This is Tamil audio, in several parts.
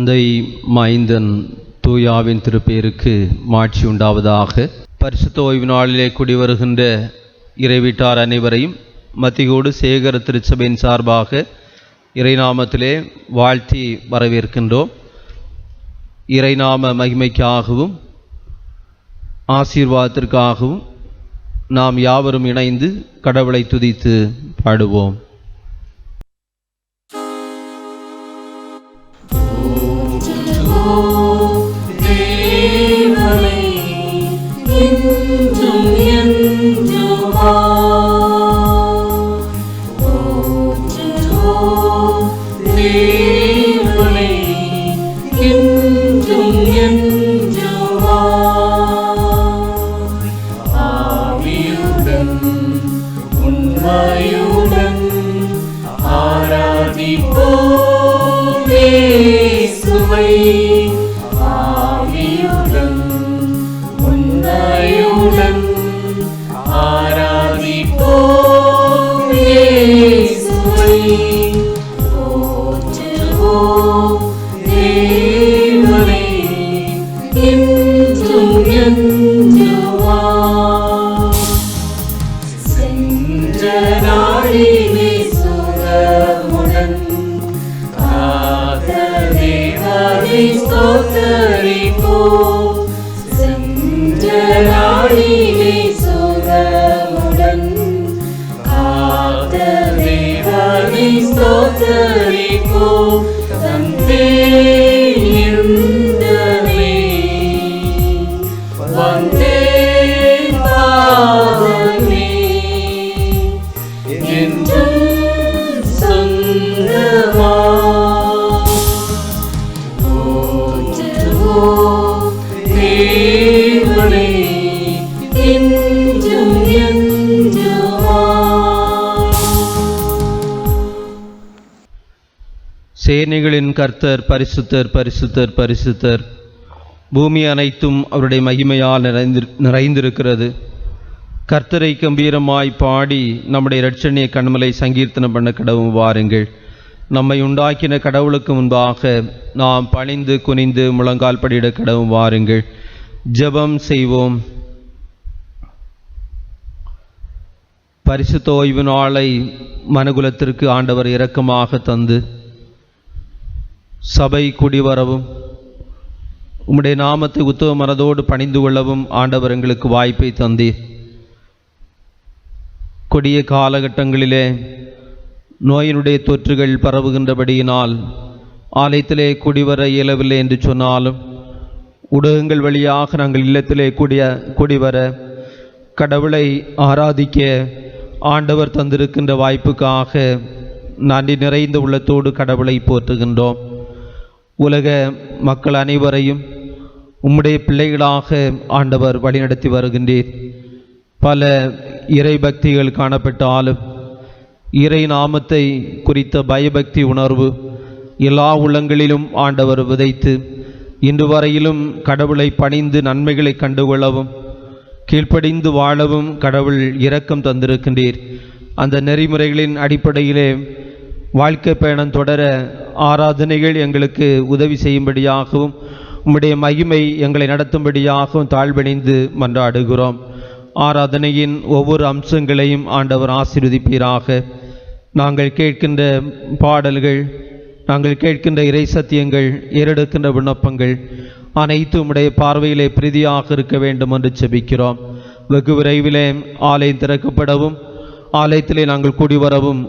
தந்தை, மைந்தன், தூயாவின் திருப்பேருக்கு மாட்சி உண்டாவதாக. பரிசுத்த ஓய்வு நாளிலே குடிவருகின்ற இறைவீட்டார் அனைவரையும் மத்தியோடு சேகர திருச்சபையின் சார்பாக இறைநாமத்திலே வாழ்த்தி வரவேற்கின்றோம். இறைநாம மகிமைக்காகவும் ஆசீர்வாதத்திற்காகவும் நாம் யாவரும் இணைந்து கடவுளை துதித்து பாடுவோம். சேனைகளின் கர்த்தர் பரிசுத்தர், பரிசுத்தர், பரிசுத்தர். பூமி அனைத்தும் அவருடைய மகிமையால் நிறைந்திருக்கிறது. கர்த்தரை கம்பீரமாய் பாடி நம்முடைய இரட்சணிய கண்மலை சங்கீர்த்தனம் பண்ண கடவும் வாருங்கள். நம்மை உண்டாக்கின கடவுளுக்கு முன்பாக நாம் பணிந்து குனிந்து முழங்கால் படியிட கடவும் வாருங்கள். ஜெபம் செய்வோம். பரிசுத்த ஓய்வு நாளை மனுகுலத்திற்கு ஆண்டவர் இரக்கமாக தந்து சபை குடிவரவும் உம்முடைய நாமத்தை உத்தம மனதோடு பணிந்து கொள்ளவும் ஆண்டவர் எங்களுக்கு வாய்ப்பை தந்தீர். கொடிய காலகட்டங்களிலே நோயினுடைய தொற்றுகள் பரவுகின்றபடியினால் ஆலயத்திலே குடிவர இயலவில்லை என்று சொன்னாலும் ஊடகங்கள் வழியாக நாங்கள் இல்லத்திலே குடிவர கடவுளை ஆராதிக்க ஆண்டவர் தந்திருக்கின்ற வாய்ப்புக்காக நன்றி நிறைந்த உள்ளத்தோடு கடவுளை போற்றுகின்றோம். உலக மக்கள் அனைவரையும் உம்முடைய பிள்ளைகளாக ஆண்டவர் வழிநடத்தி வருகின்றீர். பல இறை பக்திகள் காணப்பட்டாலும் இறை நாமத்தை குறித்த பயபக்தி உணர்வு எல்லா உள்ளங்களிலும் ஆண்டவர் விதைத்து இன்று வரையிலும் கடவுளை பணிந்து நன்மைகளை கண்டுகொள்ளவும் கீழ்ப்படிந்து வாழவும் கடவுள் இரக்கம் தந்திருக்கின்றீர். அந்த நெறிமுறைகளின் அடிப்படையிலே வாழ்க்கை பயணம் தொடர ஆராதனைகள் எங்களுக்கு உதவி செய்யும்படியாகவும் உம்முடைய மகிமை எங்களை நடத்தும்படியாகவும் தாழ்வணிந்து மன்றாடுகிறோம். ஆராதனையின் ஒவ்வொரு அம்சங்களையும் ஆண்டவர் ஆசீர்வதிப்பீராக. நாங்கள் கேட்கின்ற பாடல்கள், நாங்கள் கேட்கின்ற இறை சத்தியங்கள், ஏறெடுக்கின்ற விண்ணப்பங்கள் அனைத்தும் உம்முடைய பார்வையிலே பிரீதியாக இருக்க வேண்டும் என்று செபிக்கிறோம். வெகு விரைவிலே ஆலயம் திறக்கப்படவும் ஆலயத்திலே நாங்கள் கூடிவரவும்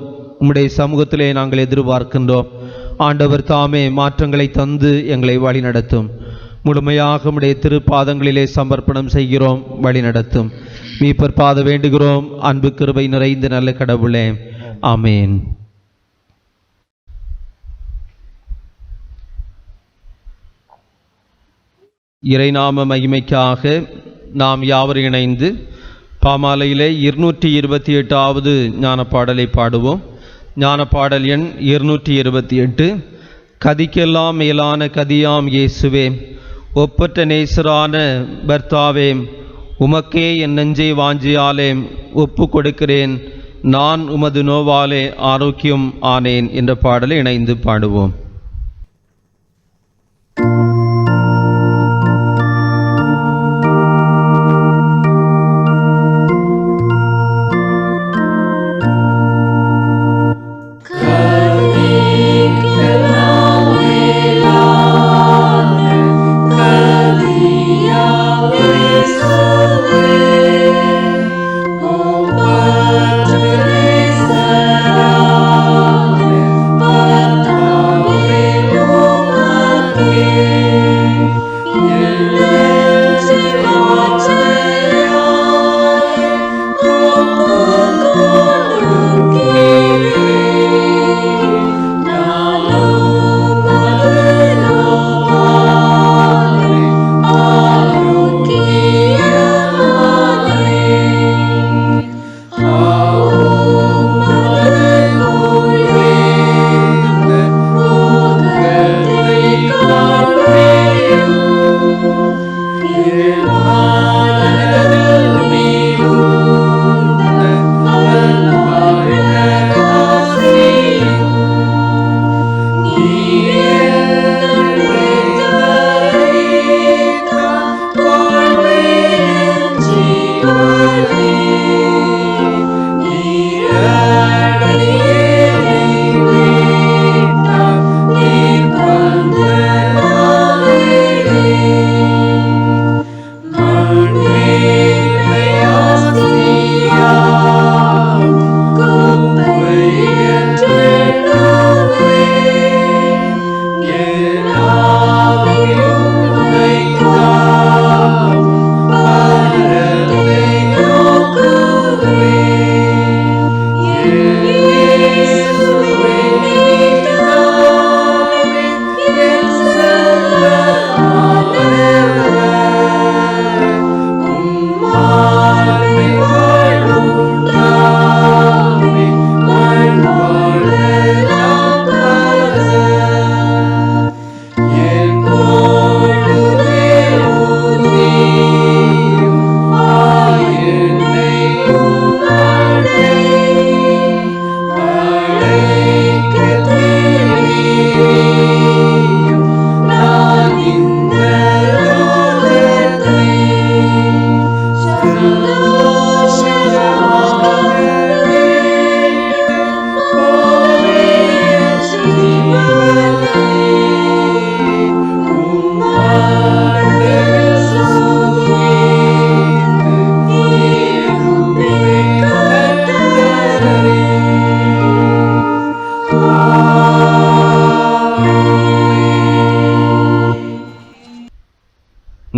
உம்முடைய சமூகத்திலே நாங்கள் எதிர்பார்க்கின்றோம். ஆண்டவர் தாமே மாற்றங்களை தந்து எங்களை வழி நடத்தும். முழுமையாக உம்முடைய திருப்பாதங்களிலே சமர்ப்பணம் செய்கிறோம், வழி நடத்தும். மீட்பர் பாத வேண்டுகிறோம். அன்பு கிருபை நிறைந்த நல்ல கடவுளே, ஆமேன். இறைநாம மகிமைக்காக நாம் யாவரும் இணைந்து பாமாலையிலே 228வது ஞானப்பாடலை பாடுவோம். ஞானப்பாடல் எண் 228. கதிக்கெல்லாம் மேலான கதியாம் இயேசுவே, ஒப்பற்ற நேசரான பர்த்தாவே, உமக்கே என் நெஞ்சை வாஞ்சியாலே ஒப்பு கொடுக்கிறேன், நான் உமது நோவாலே ஆரோக்கியம் ஆனேன் என்ற பாடலை இணைந்து பாடுவோம்.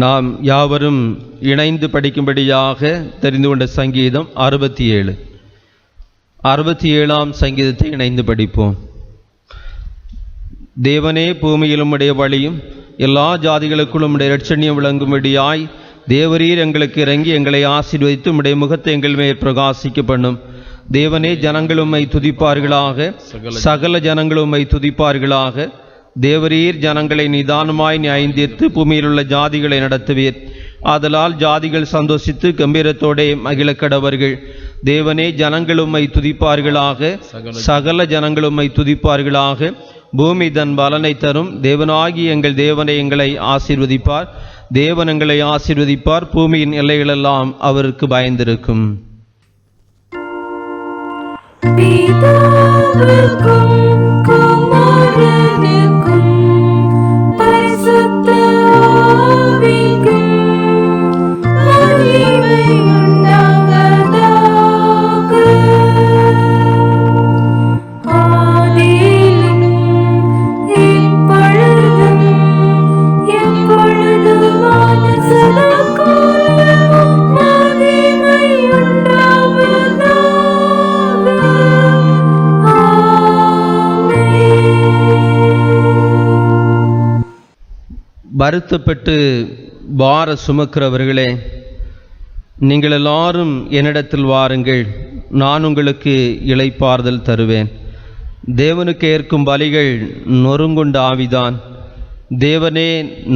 நாம் யாவரும் இணைந்து படிக்கும்படியாக தெரிந்து கொண்ட சங்கீதம் 67. 67ஆம் சங்கீதத்தை இணைந்து படிப்போம். தேவனே, பூமியில் உம்முடைய வழியும் எல்லா ஜாதிகளுக்குள்ளும் உம்முடைய இரட்சணியம் விளங்கும்படியாய் தேவரீர் எங்களுக்கு இறங்கி எங்களை ஆசீர்வதித்து உம்முடைய முகத்தை எங்கள் மேல் பிரகாசிக்க பண்ணும். தேவனே, ஜனங்கள் உம்மை துதிப்பார்களாக, சகல ஜனங்கள் உம்மை துதிப்பார்களாக. தேவரீர் ஜனங்களை நிதானமாய் நியாயந்தீர்த்து பூமியில் உள்ள ஜாதிகளை நடத்துவீர். ஆதலால் ஜாதிகள் சந்தோஷித்து கம்பீரத்தோடே மகிழக்கடவர்கள். தேவனே, ஜனங்கள் உம்மை துதிப்பார்களாக, சகல ஜனங்கள் உம்மை துதிப்பார்களாக. பூமி தன் பலனை தரும். தேவனாகி எங்கள் தேவனை எங்களை ஆசீர்வதிப்பார். தேவன் எங்களை ஆசீர்வதிப்பார். பூமியின் எல்லைகளெல்லாம் அவருக்கு பயந்திருக்கும். வருத்தப்பட்டு பார சுமக்கிறவர்களே, நீங்கள் எல்லாரும் என்னிடத்தில் வாருங்கள், நான் உங்களுக்கு இளைப்பாறுதல் தருவேன். தேவனுக்கு ஏற்கும் பலிகள் நொறுங்குண்ட ஆவிதான். தேவனே,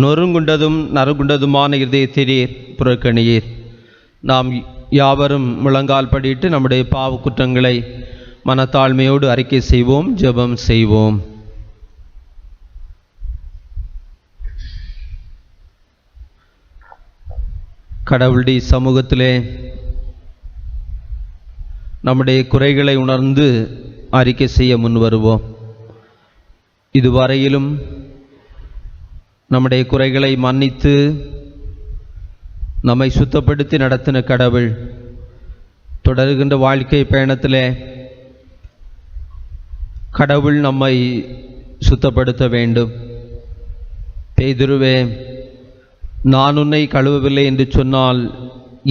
நொறுங்குண்டதும் நறுங்குண்டதுமான இதயத்தினீர் புறக்கணியீர். நாம் யாவரும் முழங்கால் படியிட்டு நம்முடைய பாவ குற்றங்களை மனத்தாழ்மையோடு அறிக்கை செய்வோம், ஜெபம் செய்வோம். கடவுளுடைய சமூகத்திலே நம்முடைய குறைகளை உணர்ந்து அறிக்கை செய்ய முன் வருவோம். இதுவரையிலும் நம்முடைய குறைகளை மன்னித்து நம்மை சுத்தப்படுத்தி நடத்தின கடவுள் தொடர்கின்ற வாழ்க்கை பயணத்திலே கடவுள் நம்மை சுத்தப்படுத்த வேண்டும். பேதுருவே, நான் உன்னை கழுவவில்லை என்று சொன்னால்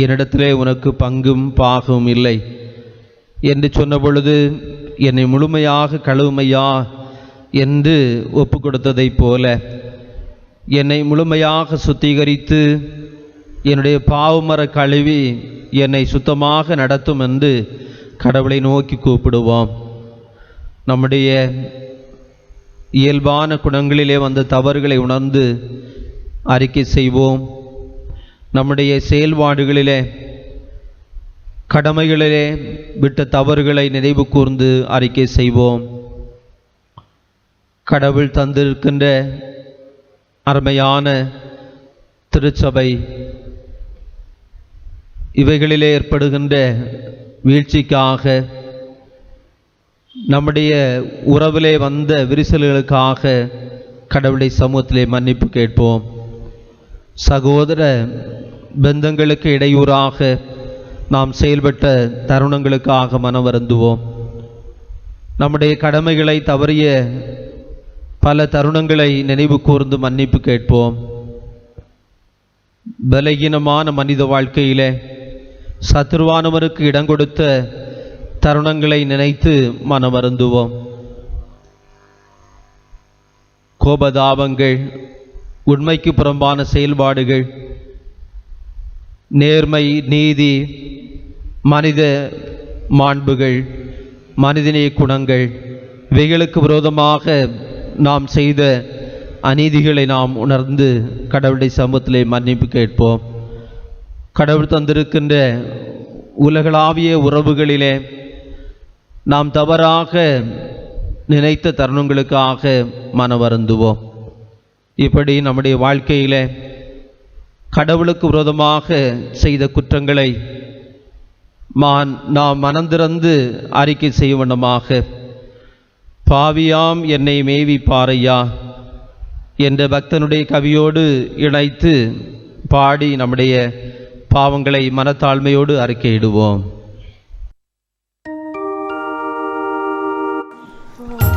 என்னிடத்திலே உனக்கு பங்கும் பாகும் இல்லை என்று சொன்ன பொழுது என்னை முழுமையாக கழுவுமையா என்று ஒப்பு கொடுத்ததைப் போல என்னை முழுமையாக சுத்திகரித்து என்னுடைய பாவமர கழுவி என்னை சுத்தமாக நடத்தும் என்று கடவுளை நோக்கி கூப்பிடுவோம். நம்முடைய இயல்பான குணங்களிலே வந்த தவறுகளை உணர்ந்து அறிக்கை செய்வோம். நம்முடைய செயல்பாடுகளிலே கடமைகளிலே விட்ட தவறுகளை நினைவு கூர்ந்து அறிக்கை செய்வோம். கடவுள் தந்திருக்கின்ற அருமையான திருச்சபை இவைகளிலே ஏற்படுகின்ற வீழ்ச்சிக்காக, நம்முடைய உறவிலே வந்த விரிசல்களுக்காக கடவுளை சமூகத்திலே மன்னிப்பு கேட்போம். சகோதர பந்தங்களுக்கு இடையூறாக நாம் செயல்பட்ட தருணங்களுக்காக மனம் வருந்துவோம். நம்முடைய கடமைகளை தவறிய பல தருணங்களை நினைவு கூர்ந்து மன்னிப்பு கேட்போம். பலகீனமான மனித வாழ்க்கையிலே சத்துருவானவருக்கு இடம் கொடுத்த தருணங்களை நினைத்து மனம் வருந்துவோம். கோபதாபங்கள், உண்மைக்கு புறம்பான செயல்பாடுகள், நேர்மை, நீதி, மனித மாண்புகள், மனிதநேய குணங்கள், இவைகளுக்கு விரோதமாக நாம் செய்த அநீதிகளை நாம் உணர்ந்து கடவுளுடைய சமூகத்திலே மன்னிப்பு கேட்போம். கடவுள் தந்திருக்கின்ற உலகளாவிய உறவுகளிலே நாம் தவறாக நினைத்த தருணங்களுக்காக மனம் வருந்துவோம். இப்படி நம்முடைய வாழ்க்கையிலே கடவுளுக்கு விரோதமாக செய்த குற்றங்களை நாம் மனந்திறந்து அறிக்கை செய்ய வண்ணமாக, பாவியாம் என்னை மேவி பாரையா என்ற பக்தனுடைய கவியோடு இணைத்து பாடி நம்முடைய பாவங்களை மனத்தாழ்மையோடு அறிக்கையிடுவோம்.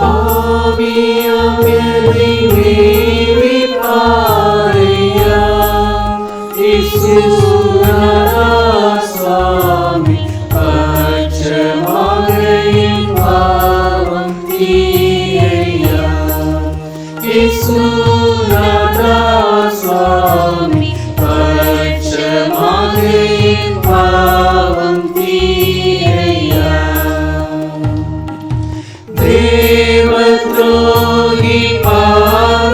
பாவியாம் என்னை மேவி பாரையா சுவாமி பட்சமாக என் பாவம் தீரையா. இயேசுநாதா சுவாமி பட்சமாக என் பாவம் தீரையா. தேவத்ரோகி பாவினானந்தோ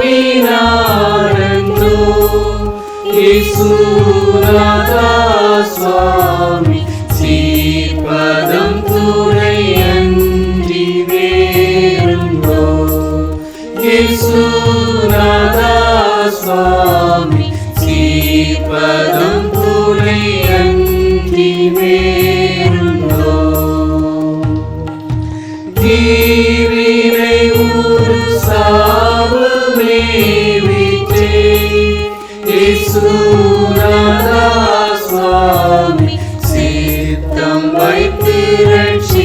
இயேசுநாதா சுவாமி சீர்பதம் துணையன்றி வேறுண்டோ. இயேசுநாதா சுவாமி சீர்பதம் துணையன்றி வேறுண்டோ. தீவினை ஒரு சாவுமே விட்டே இயேசுநாதா சுவாமி சித்தம் வைத்து ரட்சித்தாளேலையே.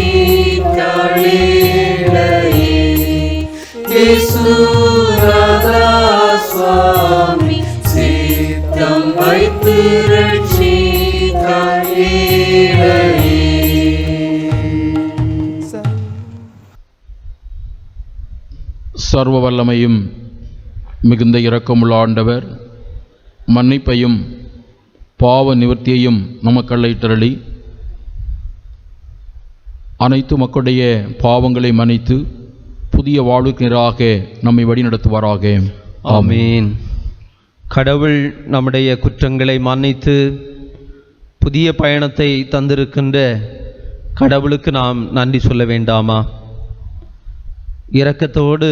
இயேசுநாதா சுவாமி சித்தம் வைத்து ரட்சித்தாளேலையே. சர்வ வல்லமையும் மிகுந்த இரக்கமுள்ள ஆண்டவர் மன்னிப்பையும் பாவ நிவர்த்தியையும் நமக்கள்ளைத்தருளி அனைத்து மக்களுடைய பாவங்களை மன்னித்து புதிய வாழ்வுக்கு நேராக நம்மை வழிநடத்துவாராக. ஆமீன். கடவுள் நம்முடைய குற்றங்களை மன்னித்து புதிய பயணத்தை தந்திருக்கின்ற கடவுளுக்கு நாம் நன்றி சொல்ல வேண்டாமா? இரக்கத்தோடு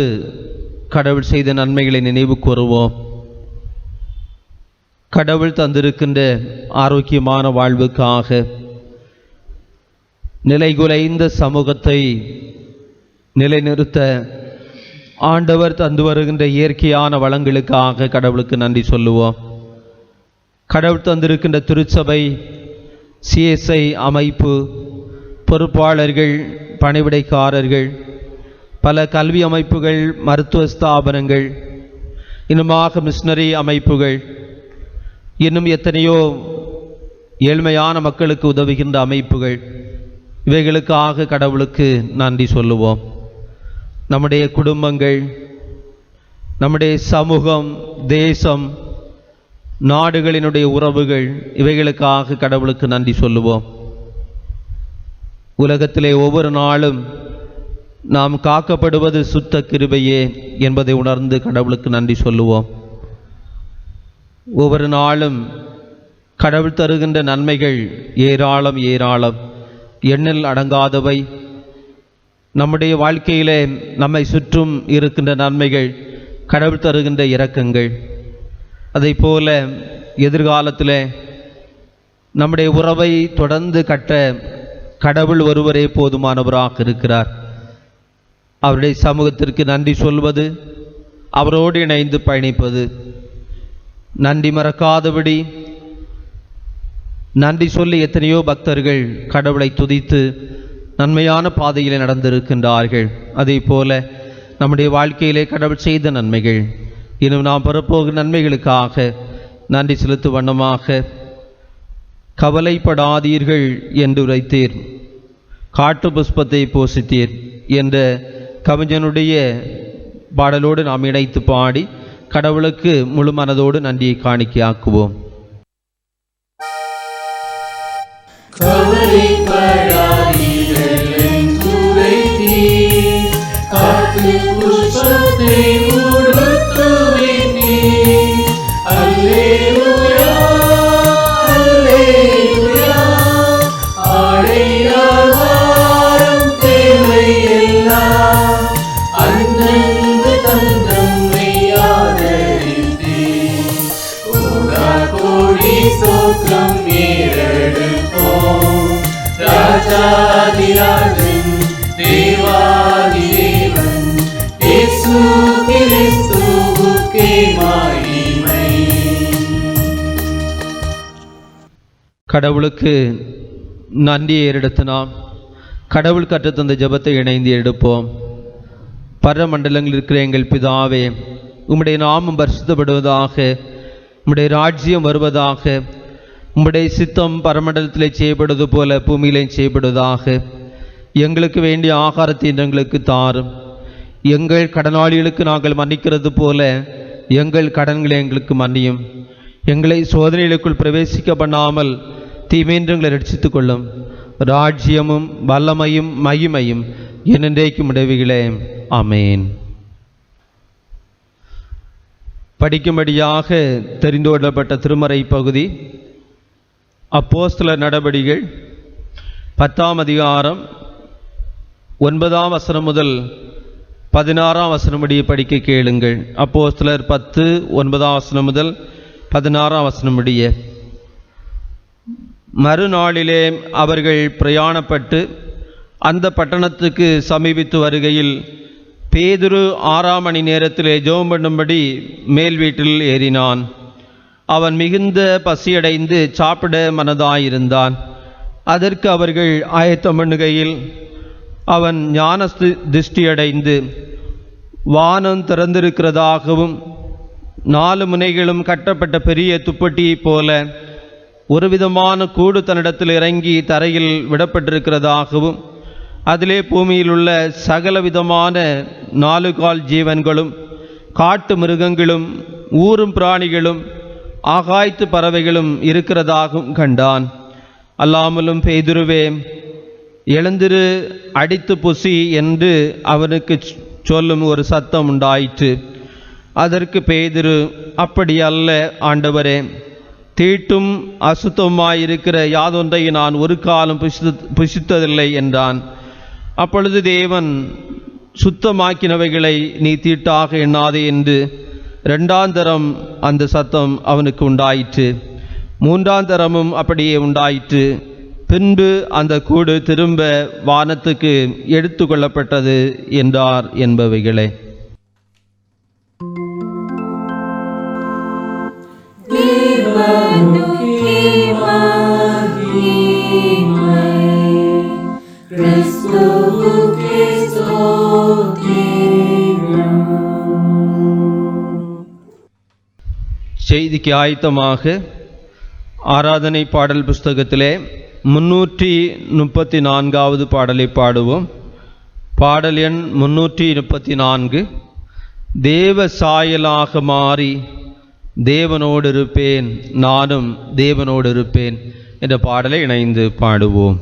கடவுள் செய்த நன்மைகளை நினைவு கூறுவோம். கடவுள் தந்திருக்கின்ற ஆரோக்கியமான வாழ்வுக்காக, நிலைகுலைந்த சமூகத்தை நிலைநிறுத்த ஆண்டவர் தந்து வருகின்ற இயற்கையான வளங்களுக்காக கடவுளுக்கு நன்றி சொல்லுவோம். கடவுள் தந்திருக்கின்ற திருச்சபை, சிஎஸ்ஐ அமைப்பு, பொறுப்பாளர்கள், பணிவிடைக்காரர்கள், பல கல்வி அமைப்புகள், மருத்துவ ஸ்தாபனங்கள், இன்னுமாக மிஷனரி அமைப்புகள், இன்னும் எத்தனையோ ஏழ்மையான மக்களுக்கு உதவுகின்ற அமைப்புகள், இவைகளுக்காக கடவுளுக்கு நன்றி சொல்லுவோம். நம்முடைய குடும்பங்கள், நம்முடைய சமூகம், தேசம், நாடுகளினுடைய உறவுகள், இவைகளுக்காக கடவுளுக்கு நன்றி சொல்லுவோம். உலகத்திலே ஒவ்வொரு நாளும் நாம் காக்கப்படுவது சுத்த கிருபையே என்பதை உணர்ந்து கடவுளுக்கு நன்றி சொல்லுவோம். ஒவ்வொரு நாளும் கடவுள் தருகின்ற நன்மைகள் ஏராளம் ஏராளம், எண்ணில் அடங்காதவை. நம்முடைய வாழ்க்கையிலே நம்மை சுற்றும் இருக்கின்ற நன்மைகள், கடவுள் தருகின்ற இரக்கங்கள். அதை போல எதிர்காலத்தில் நம்முடைய உறவை தொடர்ந்து கட்ட கடவுள் ஒருவரே போதுமானவராக இருக்கிறார். அவருடைய சமூகத்திற்கு நன்றி சொல்வது, அவரோடு இணைந்து பயணிப்பது, நன்றி மறக்காதபடி நன்றி சொல்லி எத்தனையோ பக்தர்கள் கடவுளை துதித்து நன்மையான பாதையில் நடந்திருக்கின்றார்கள். அதே போல நம்முடைய வாழ்க்கையிலே கடவுள் செய்த நன்மைகள், இன்னும் நாம் பெறப்போகும் நன்மைகளுக்காக நன்றி செலுத்தும் வண்ணமாக கவலைப்படாதீர்கள் என்று உரைத்தீர், காட்டு புஷ்பத்தை போசித்தீர் என்ற கவிஞனுடைய பாடலோடு நாம் இணைத்து பாடி கடவுளுக்கு முழு மனதோடு நன்றியை காணிக்கையாக்குவோம். ராஜாதிராஜன் தேவாதிதேவன் இயேசு கிறிஸ்துவுக்கே மகிமை. கடவுளுக்கு நன்றியை எடுத்து நாம் கடவுள் கற்றுத்தந்த ஜெபத்தை இணைந்து எடுப்போம். பரமண்டலங்களில் இருக்கிற எங்கள் பிதாவே, உம்முடைய நாமம் பரிசுத்தப்படுவதாக, உம்முடைய ராஜ்யம் வருவதாக, உம்முடைய சித்தம் பரமண்டலத்திலே செய்யப்படுவது போல பூமியிலே செய்யப்படுவதாக. எங்களுக்கு வேண்டிய ஆகாரத்தை எங்களுக்கு தாரும். எங்கள் கடனாளிகளுக்கு நாங்கள் மன்னிக்கிறது போல எங்கள் கடன்களை எங்களுக்கு மன்னியும். எங்களை சோதனைகளுக்குள் பிரவேசிக்க பண்ணாமல் தீமையின்றி எங்களை ரட்சித்துக் கொள்ளும். ராஜ்யமும் வல்லமையும் மகிமையும் என்றென்றைக்கும் உடையவைகளே. ஆமேன். படிக்கும்படியாக தெரிந்து கொள்ளப்பட்ட திருமறை பகுதி அப்போஸ்தலர் நடபடிகள் 10ஆம் அதிகாரம் 9ஆம் வசனம் முதல் 16ஆம் வசனம் முடிய படிக்க கேளுங்கள். அப்போஸ்தலர் 10 9ஆம் வசனம் முதல் 16ஆம் வசனம் முடிய. மறுநாளிலே அவர்கள் பிரயாணப்பட்டு அந்த பட்டணத்துக்கு சமீபித்து வருகையில் பேதுரு 6ஆம் மணி நேரத்திலே ஜெபம் பண்ணும்படி மேல் வீட்டில் ஏறினான். அவன் மிகுந்த பசியடைந்து சாப்பிட மனதாயிருந்தான். அதற்கு அவர்கள் ஆயத்தம் பண்ணுகையில் அவன் ஞான திருஷ்டியடைந்து வானம் திறந்திருக்கிறதாகவும் 4 முனைகளும் கட்டப்பட்ட பெரிய துப்பட்டியைப் போல ஒரு விதமான கூடு தன்னிடத்தில் இறங்கி தரையில் விடப்பட்டிருக்கிறதாகவும் அதிலே பூமியில் உள்ள சகல விதமான 4 கால் ஜீவன்களும் காட்டு மிருகங்களும் ஊரும் பிராணிகளும் ஆகாய்த்து பறவைகளும் இருக்கிறதாகவும் கண்டான். அல்லாமலும் பேதுருவே, எழுந்திரு, அடித்து புசி என்று அவனுக்கு சொல்லும் ஒரு சத்தம் உண்டாயிற்று. அதற்கு பேதுரு, அப்படி அல்ல ஆண்டவரே, தீட்டும் அசுத்தமாயிருக்கிற யாதொன்றை நான் ஒரு காலம் புசித்ததில்லை என்றான். அப்பொழுது தேவன், சுத்தமாக்கினவைகளை நீ தீட்டாக எண்ணாதே என்று 2ஆம் தரம் அந்த சத்தம் அவனுக்கு உண்டாயிற்று. 3ஆம் தரமும் அப்படியே உண்டாயிற்று. பின்பு அந்த கூடு திரும்ப வானத்துக்கு எடுத்து கொள்ளப்பட்டது என்றார் என்பவைகளே. செய்திக்கு ஆயத்தமாக ஆராதனை பாடல் புஸ்தகத்திலே 334வது பாடலை பாடுவோம். பாடல் எண் 334. தேவ சாயலாக மாறி தேவனோடு இருப்பேன், நானும் தேவனோடு இருப்பேன் என்ற பாடலை இணைந்து பாடுவோம்.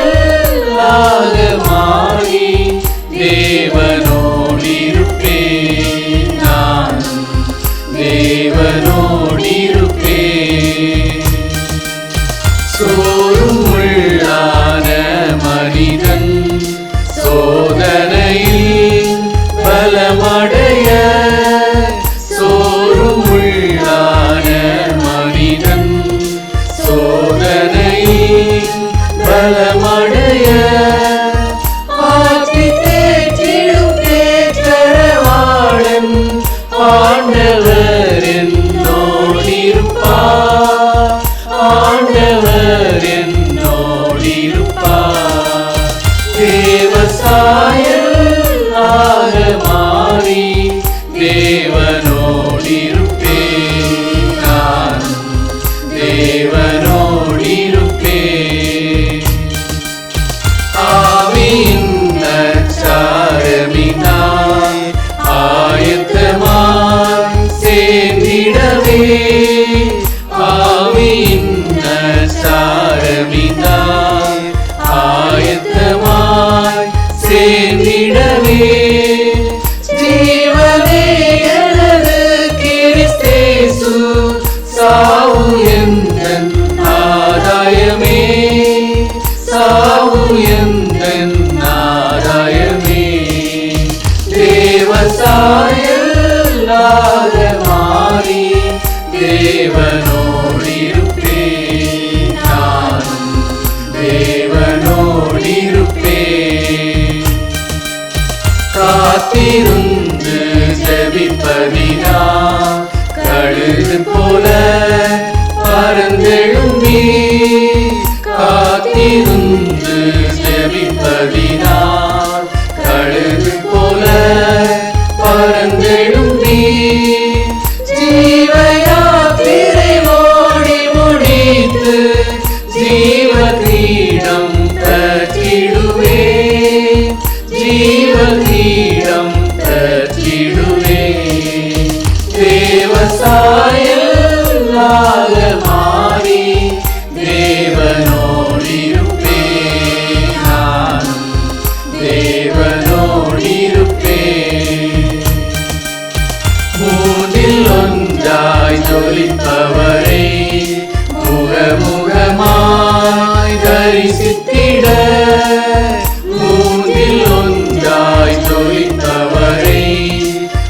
தேவசாயலாக மாறி தேவனோடி சாயலாக மாறி தேவனோடிருப்பேன். நான் தேவனோடிருப்பேன். ஆவியின் நற்சாரமினாய் ஆயத்தமாய் சேர்ந்திடவே. ஆவியின் நற்சாரமினாய் ஆயத்தமாய் சேர்ந்திடவே. ஜீவனே எனது கிறிஸ்தேசு, சாவு எந்தன் ஆதாயமே, சாவு எந்தன் ஆதாயமே. தேவசாயலாக மாறி தேவனோடிருப்பேன். நானும் தேவனோடிருப்பேன். காத்திருந்து ஜெபிப்பதினா கழுகு போல பறந்தெழும்பி. காத்திருந்து ஜெபிப்பதினா கழுகு போல பறந்தெழும்பி. ஜீவயாத்திரை ஓடி முடித்து ஜீவ கிரீடம் பெற்றிடுவே. ஜீவ கிரீடம் பெற்றிடுவே. தேவசாயலாக மாறி தேவனோடிருப்பேன். நானும் தேவனோடிருப்பேன். மூன்றில் ஒன்றாய் ஜொலிப்பவரை முகமுகமாய் தரிசித்திட. மூன்றில் ஒன்றாய் ஜொலிப்பவரை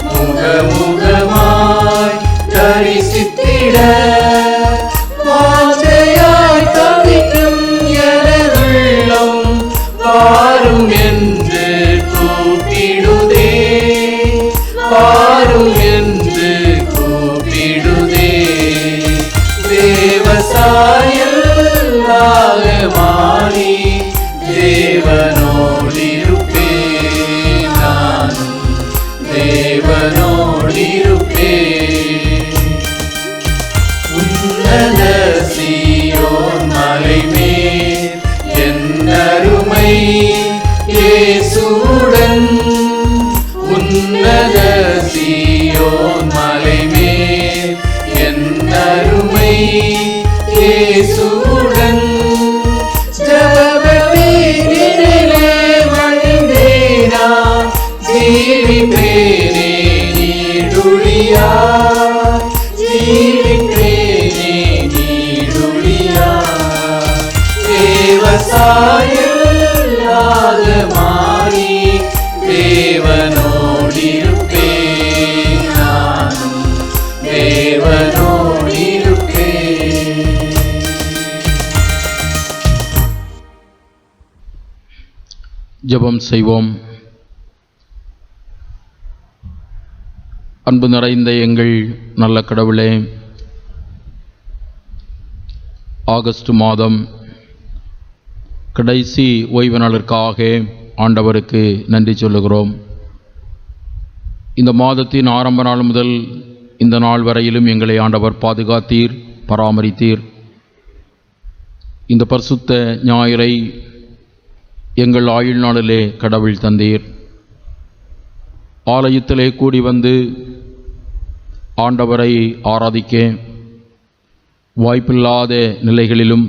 முகமுகமாய் தரிசித்திட. வாஞ்சையாய் தவிக்கும் எனதுள்ளம் வாரும் என்று கூப்பிடுதே. வாரும் என்று கூப்பிடுதே. தேவசாயலாக மாறி தேவனோடிருப்பேன். நானும் தேவனோடிருப்பேன். உன்னத சீயோன் மலைமேல் என் அருமை இயேசுவுடன். உன்னத சீயோன் மலைமேல் என் அருமை இயேசுவுடன். ஜபபலியினிலே மகிழ்ந்தேனா ஜீவிப்பேனே நீடுழியாய். ஜீவிப்பேனே நீடுழியாய். தேவசாயலாக மாறி தேவனோடிருப்பேன். நானும் தேவனோடிருப்பேன். ஜெபம் செய்வோம். அன்பு நிறைந்த எங்கள் நல்ல கடவுளே, ஆகஸ்ட் மாதம் கடைசி ஓய்வு நாளிற்காக ஆண்டவருக்கு நன்றி சொல்லுகிறோம். இந்த மாதத்தின் ஆரம்ப நாள் முதல் இந்த நாள் வரையிலும் எங்களை ஆண்டவர் பாதுகாத்தீர், பராமரித்தீர். இந்த பரிசுத்த ஞாயிறை எங்கள் ஆயுள் நாளிலே கடவுள் தந்தீர். ஆலயத்திலே கூடி வந்து ஆண்டவரை ஆராதிக்க வாய்ப்பில்லாத நிலைகளிலும்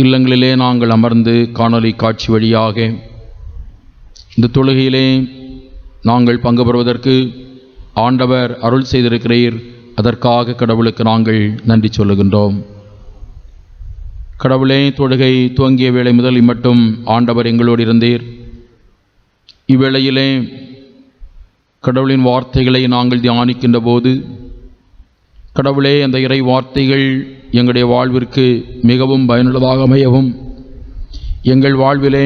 இல்லங்களிலே நாங்கள் அமர்ந்து காணொளி காட்சி வழியாக இந்த தொழுகையிலே நாங்கள் பங்கு பெறுவதற்கு ஆண்டவர் அருள் செய்திருக்கிறீர். அதற்காக கடவுளுக்கு நாங்கள் நன்றி சொல்லுகின்றோம். கடவுளே, தொழுகை துவங்கிய வேளை முதல் இம்மட்டும் ஆண்டவர் எங்களோடு இருந்தீர். இவ்வேளையிலே கடவுளின் வார்த்தைகளை நாங்கள் தியானிக்கின்ற போது கடவுளே, அந்த இறை வார்த்தைகள் எங்களுடைய வாழ்விற்கு மிகவும் பயனுள்ளதாக அமையவும், எங்கள் வாழ்விலே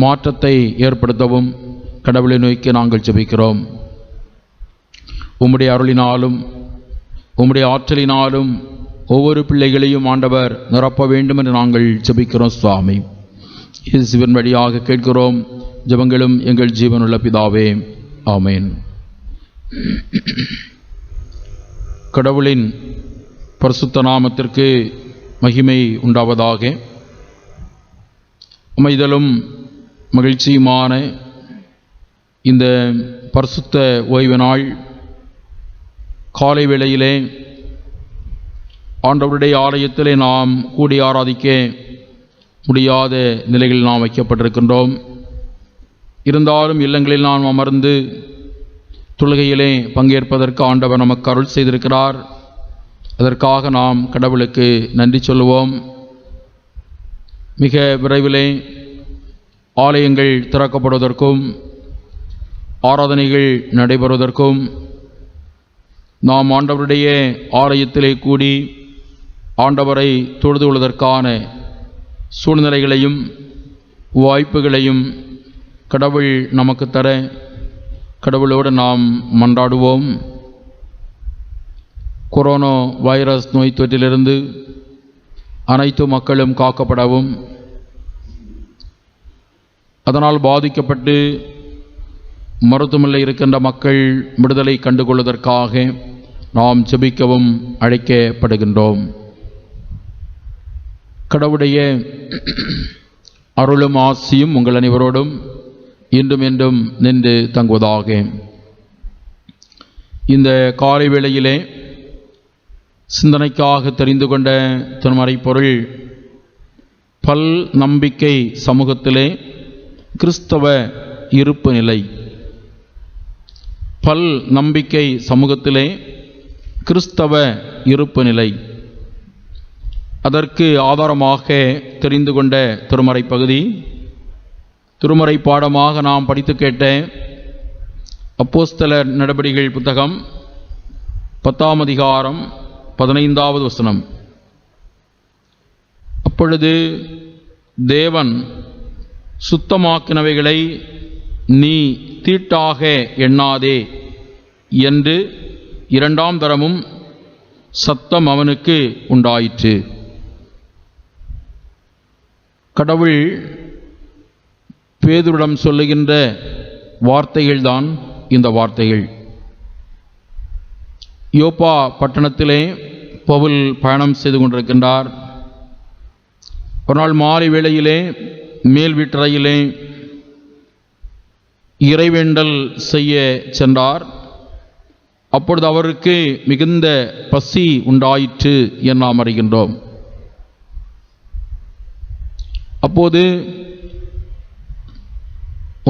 மாற்றத்தை ஏற்படுத்தவும் கடவுளை நோக்கி நாங்கள் ஜெபிக்கிறோம். உம்முடைய அருளினாலும் உம்முடைய ஆற்றலினாலும் ஒவ்வொரு பிள்ளைகளையும் ஆண்டவர் நிரப்ப வேண்டும் என்று நாங்கள் ஜெபிக்கிறோம் சுவாமி. இயேசுவின் வழியாக கேட்கிறோம். ஜெபங்களும் எங்கள் ஜீவனுள்ள பிதாவே, ஆமென். கடவுளின் பரிசுத்த நாமத்திற்கு மகிமை உண்டாவதாக. அமைதலும் மகிழ்ச்சியுமான இந்த பரிசுத்த ஓய்வு நாள் காலை வேளையிலே ஆண்டவருடைய ஆலயத்திலே நாம் கூடி ஆராதிக்க முடியாத நிலைகளில் நாம் வைக்கப்பட்டிருக்கின்றோம். இருந்தாலும் இல்லங்களில் நாம் அமர்ந்து தொழுகையிலே பங்கேற்பதற்கு ஆண்டவர் நமக்கு அருள் செய்திருக்கிறார். அதற்காக நாம் கடவுளுக்கு நன்றி சொல்லுவோம். மிக விரைவிலே ஆலயங்கள் திறக்கப்படுவதற்கும் ஆராதனைகள் நடைபெறுவதற்கும் நாம் ஆண்டவருடைய ஆலயத்திலே கூடி ஆண்டவரை தொழுது கொள்வதற்கான சூழ்நிலைகளையும் வாய்ப்புகளையும் கடவுள் நமக்கு தர கடவுளோடு நாம் மன்றாடுவோம். கொரோனா வைரஸ் நோய் தொற்றிலிருந்து அனைத்து மக்களும் காக்கப்படவும், அதனால் பாதிக்கப்பட்டு மருத்துவமனையில் இருக்கின்ற மக்கள் விடுதலை கண்டுகொள்வதற்காக நாம் ஜெபிக்கவும் அழைக்கப்படுகின்றோம். கடவுளுடைய அருளும் ஆசியும் உங்கள் அனைவரோடும் இன்றும் என்றும் நின்று தங்குவதாக. இந்த காலை வேளையிலே சிந்தனைக்காக தெரிந்து கொண்ட திருமறை பொருள், பல் நம்பிக்கை சமூகத்திலே கிறிஸ்தவ இருப்பு நிலை. பல் நம்பிக்கை சமூகத்திலே கிறிஸ்தவ இருப்பு நிலை. அதற்கு ஆதாரமாக தெரிந்து கொண்ட திருமறை பகுதி, திருமறை பாடமாக நாம் படித்து கேட்ட அப்போஸ்தலர் நடபடிகள் புத்தகம் 10ஆம் அதிகாரம் 15வது வசனம். அப்பொழுது தேவன் சுத்தமாக்கினவைகளை நீ தீட்டாக எண்ணாதே என்று 2ஆம் தரமும் சத்தம் அவனுக்கு உண்டாயிற்று. கடவுள் பேதுருவிடம் சொல்லுகின்ற வார்த்தைகள்தான் இந்த வார்த்தைகள். யோப்பா பட்டணத்திலே பவுல் பயணம் செய்து கொண்டிருக்கின்றார். ஒரு நாள் மாலை வேளையிலே மேல் வீட்டறையிலே இறைவேண்டல் செய்ய சென்றார். அப்பொழுது அவருக்கு மிகுந்த பசி உண்டாயிற்று என நாம் அறிகின்றோம். அப்போது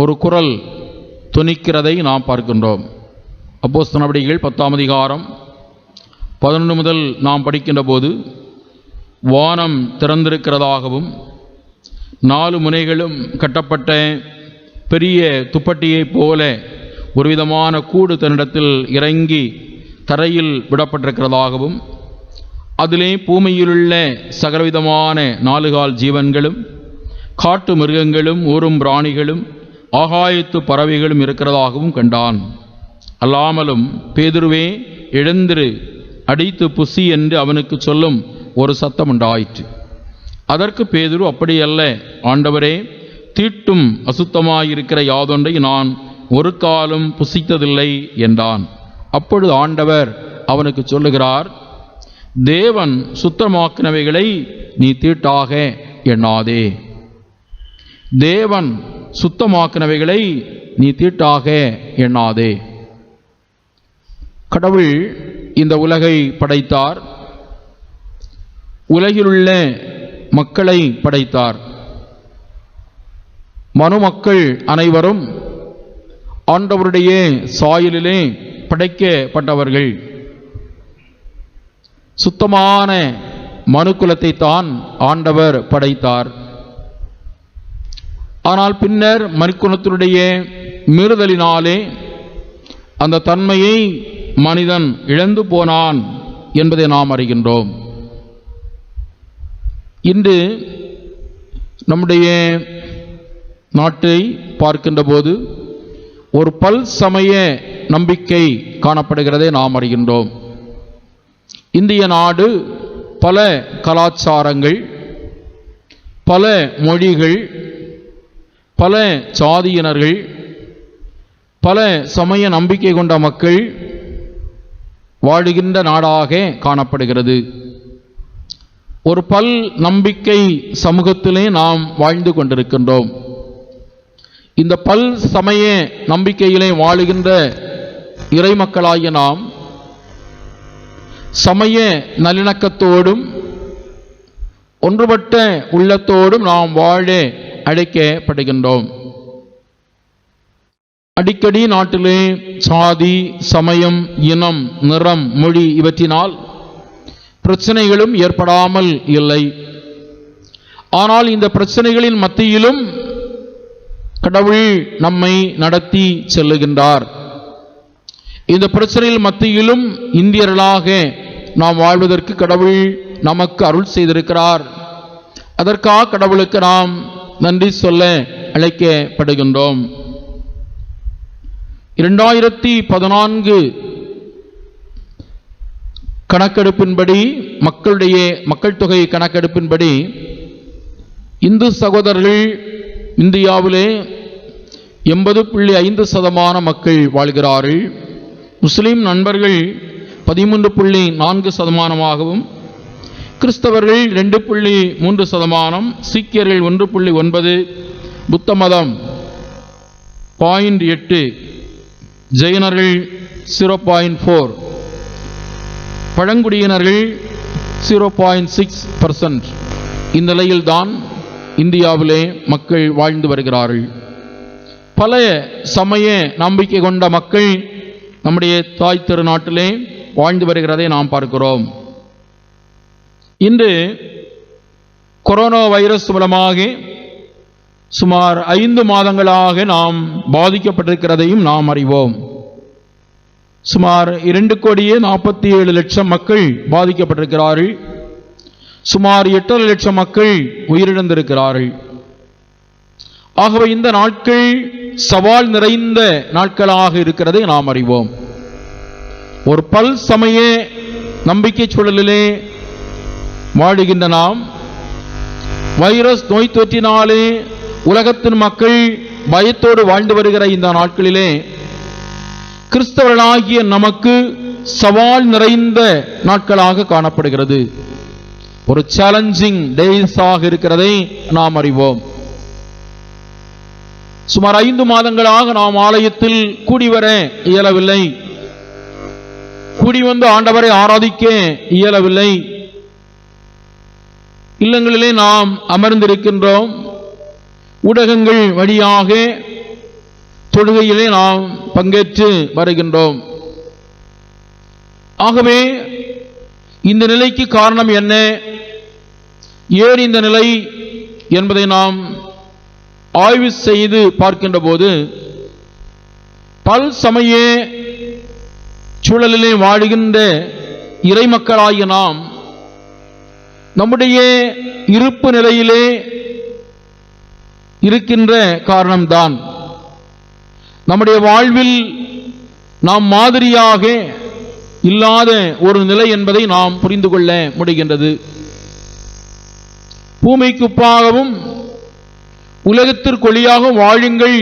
ஒரு குரல் தொனிக்கிறதை நாம் பார்க்கின்றோம். அப்போஸ்தலர் நடபடிகள் 10ஆம் அதிகாரம் 11 முதல் நாம் படிக்கின்ற போது, வானம் திறந்திருக்கிறதாகவும் 4 முனைகளும் கட்டப்பட்ட பெரிய துப்பட்டியைப் போல ஒரு விதமான கூடு தன்னிடத்தில் இறங்கி தரையில் விடப்பட்டிருக்கிறதாகவும், அதிலே பூமியிலுள்ள சகலவிதமான 4 கால் ஜீவன்களும் காட்டு மிருகங்களும் ஊரும் பிராணிகளும் ஆகாயத்து பறவைகளும் இருக்கிறதாகவும் கண்டான். அல்லாமலும் பேதுருவே எழுந்திரு, அடித்து புசி என்று அவனுக்கு சொல்லும் ஒரு சத்தம் உண்டாயிற்று. அதற்கு பேதுரு, அப்படியல்ல ஆண்டவரே, தீட்டும் அசுத்தமாயிருக்கிற யாதொன்றை நான் ஒரு காலும் புசித்ததில்லை என்றான். அப்பொழுது ஆண்டவர் அவனுக்கு சொல்லுகிறார், தேவன் சுத்தமாக்கினவைகளை நீ தீட்டாக எண்ணாதே. தேவன் சுத்தமாக்கினவைகளை நீ தீட்டாக எண்ணாதே. கடவுள் இந்த உலகை படைத்தார், உலகிலுள்ள மக்களை படைத்தார். மனுமக்கள் அனைவரும் ஆண்டவருடைய சாயலிலே படைக்கப்பட்டவர்கள். சுத்தமான மனுக்குலத்தை தான் ஆண்டவர் படைத்தார். ஆனால் பின்னர் மனுக்குலத்தினுடைய மீறுதலினாலே அந்த தன்மையை மனிதன் இழந்து போனான் என்பதை நாம் அறிகின்றோம். இன்று நம்முடைய நாட்டை பார்க்கின்ற போது ஒரு பல் சமய நம்பிக்கை காணப்படுகிறதை நாம் அறிகின்றோம். இந்திய நாடு பல கலாச்சாரங்கள், பல மொழிகள், பல சாதியினர்கள், பல சமய நம்பிக்கை கொண்ட மக்கள் வாழுகின்ற நாடாக காணப்படுகிறது. ஒரு பல் நம்பிக்கை சமூகத்திலே நாம் வாழ்ந்து கொண்டிருக்கின்றோம். இந்த பல் சமய நம்பிக்கையிலே வாழுகின்ற இறைமக்களாகிய நாம் சமய நல்லிணக்கத்தோடும் ஒன்றுபட்ட உள்ளத்தோடும் நாம் வாழ அழைக்கப்படுகின்றோம். அடிக்கடி நாட்டிலே சாதி, சமயம், இனம், நிறம், மொழி இவற்றினால் பிரச்சனைகளும் ஏற்படாமல் இல்லை. ஆனால் இந்த பிரச்சனைகளின் மத்தியிலும் கடவுள் நம்மை நடத்தி செல்லுகின்றார். இந்த பிரச்சனைகள் மத்தியிலும் இந்தியர்களாக நாம் வாழ்வதற்கு கடவுள் நமக்கு அருள் செய்திருக்கிறார். அதற்காக கடவுளுக்கு நாம் நன்றி சொல்ல அழைக்கப்படுகின்றோம். 2014 கணக்கெடுப்பின்படி, மக்கள் தொகை கணக்கெடுப்பின்படி இந்து சகோதரர்கள் இந்தியாவிலே 80.5% மக்கள் வாழ்கிறார்கள். முஸ்லிம் நண்பர்கள் 13.4%, கிறிஸ்தவர்கள் 2.3%, சீக்கியர்கள் 1.9%, புத்த மதம் 0.8%, ஜெயினர்கள் 0.4%, பழங்குடியினர்கள் 0.6%. இந்த நிலையில்தான் இந்தியாவிலே மக்கள் வாழ்ந்து வருகிறார்கள். பல சமய நம்பிக்கை கொண்ட மக்கள் நம்முடைய தாய் திருநாட்டிலே வாழ்ந்து வருகிறதை நாம் பார்க்கிறோம். இன்று கொரோனா வைரஸ் மூலமாக சுமார் 5 மாதங்களாக நாம் பாதிக்கப்பட்டிருக்கிறதையும் நாம் அறிவோம். சுமார் 2,47,00,000 மக்கள் பாதிக்கப்பட்டிருக்கிறார்கள். சுமார் 8 லட்சம் மக்கள் உயிரிழந்திருக்கிறார்கள். ஆகவே இந்த நாட்கள் சவால் நிறைந்த நாட்களாக இருக்கிறதை நாம் அறிவோம். ஒரு பல் சமய நம்பிக்கை சூழலிலே வாழுகின்ற நாம் வைரஸ் நோய் தொற்றினாலே உலகத்தின் மக்கள் பயத்தோடு வாழ்ந்து வருகிற இந்த நாட்களிலே கிறிஸ்தவர்களாகிய நமக்கு சவால் நிறைந்த நாட்களாக காணப்படுகிறது. ஒரு சேலஞ்சிங் டேஸாக இருக்கிறதை நாம் அறிவோம். சுமார் 5 மாதங்களாக நாம் ஆலயத்தில் கூடி வர இயலவில்லை. கூடி வந்து ஆண்டவரை ஆராதிக்க இயலவில்லை. இல்லங்களிலே நாம் அமர்ந்திருக்கின்றோம். ஊடகங்கள் வழியாக தொழுகையிலே நாம் பங்கேற்று வருகின்றோம். ஆகவே இந்த நிலைக்கு காரணம் என்ன, ஏன் இந்த நிலை என்பதை நாம் ஆய்வு செய்து பார்க்கின்ற போது பல் சமய சூழலிலே வாழுகின்ற இறைமக்களாகிய நாம் நம்முடைய இருப்பு நிலையிலே இருக்கின்ற காரணம்தான். நம்முடைய வாழ்வில் நாம் மாதிரியாக இல்லாத ஒரு நிலை என்பதை நாம் புரிந்து கொள்ள முடிகின்றது. பூமிக்குப்பாகவும் உலகத்திற்கொழியாக வாழுங்கள்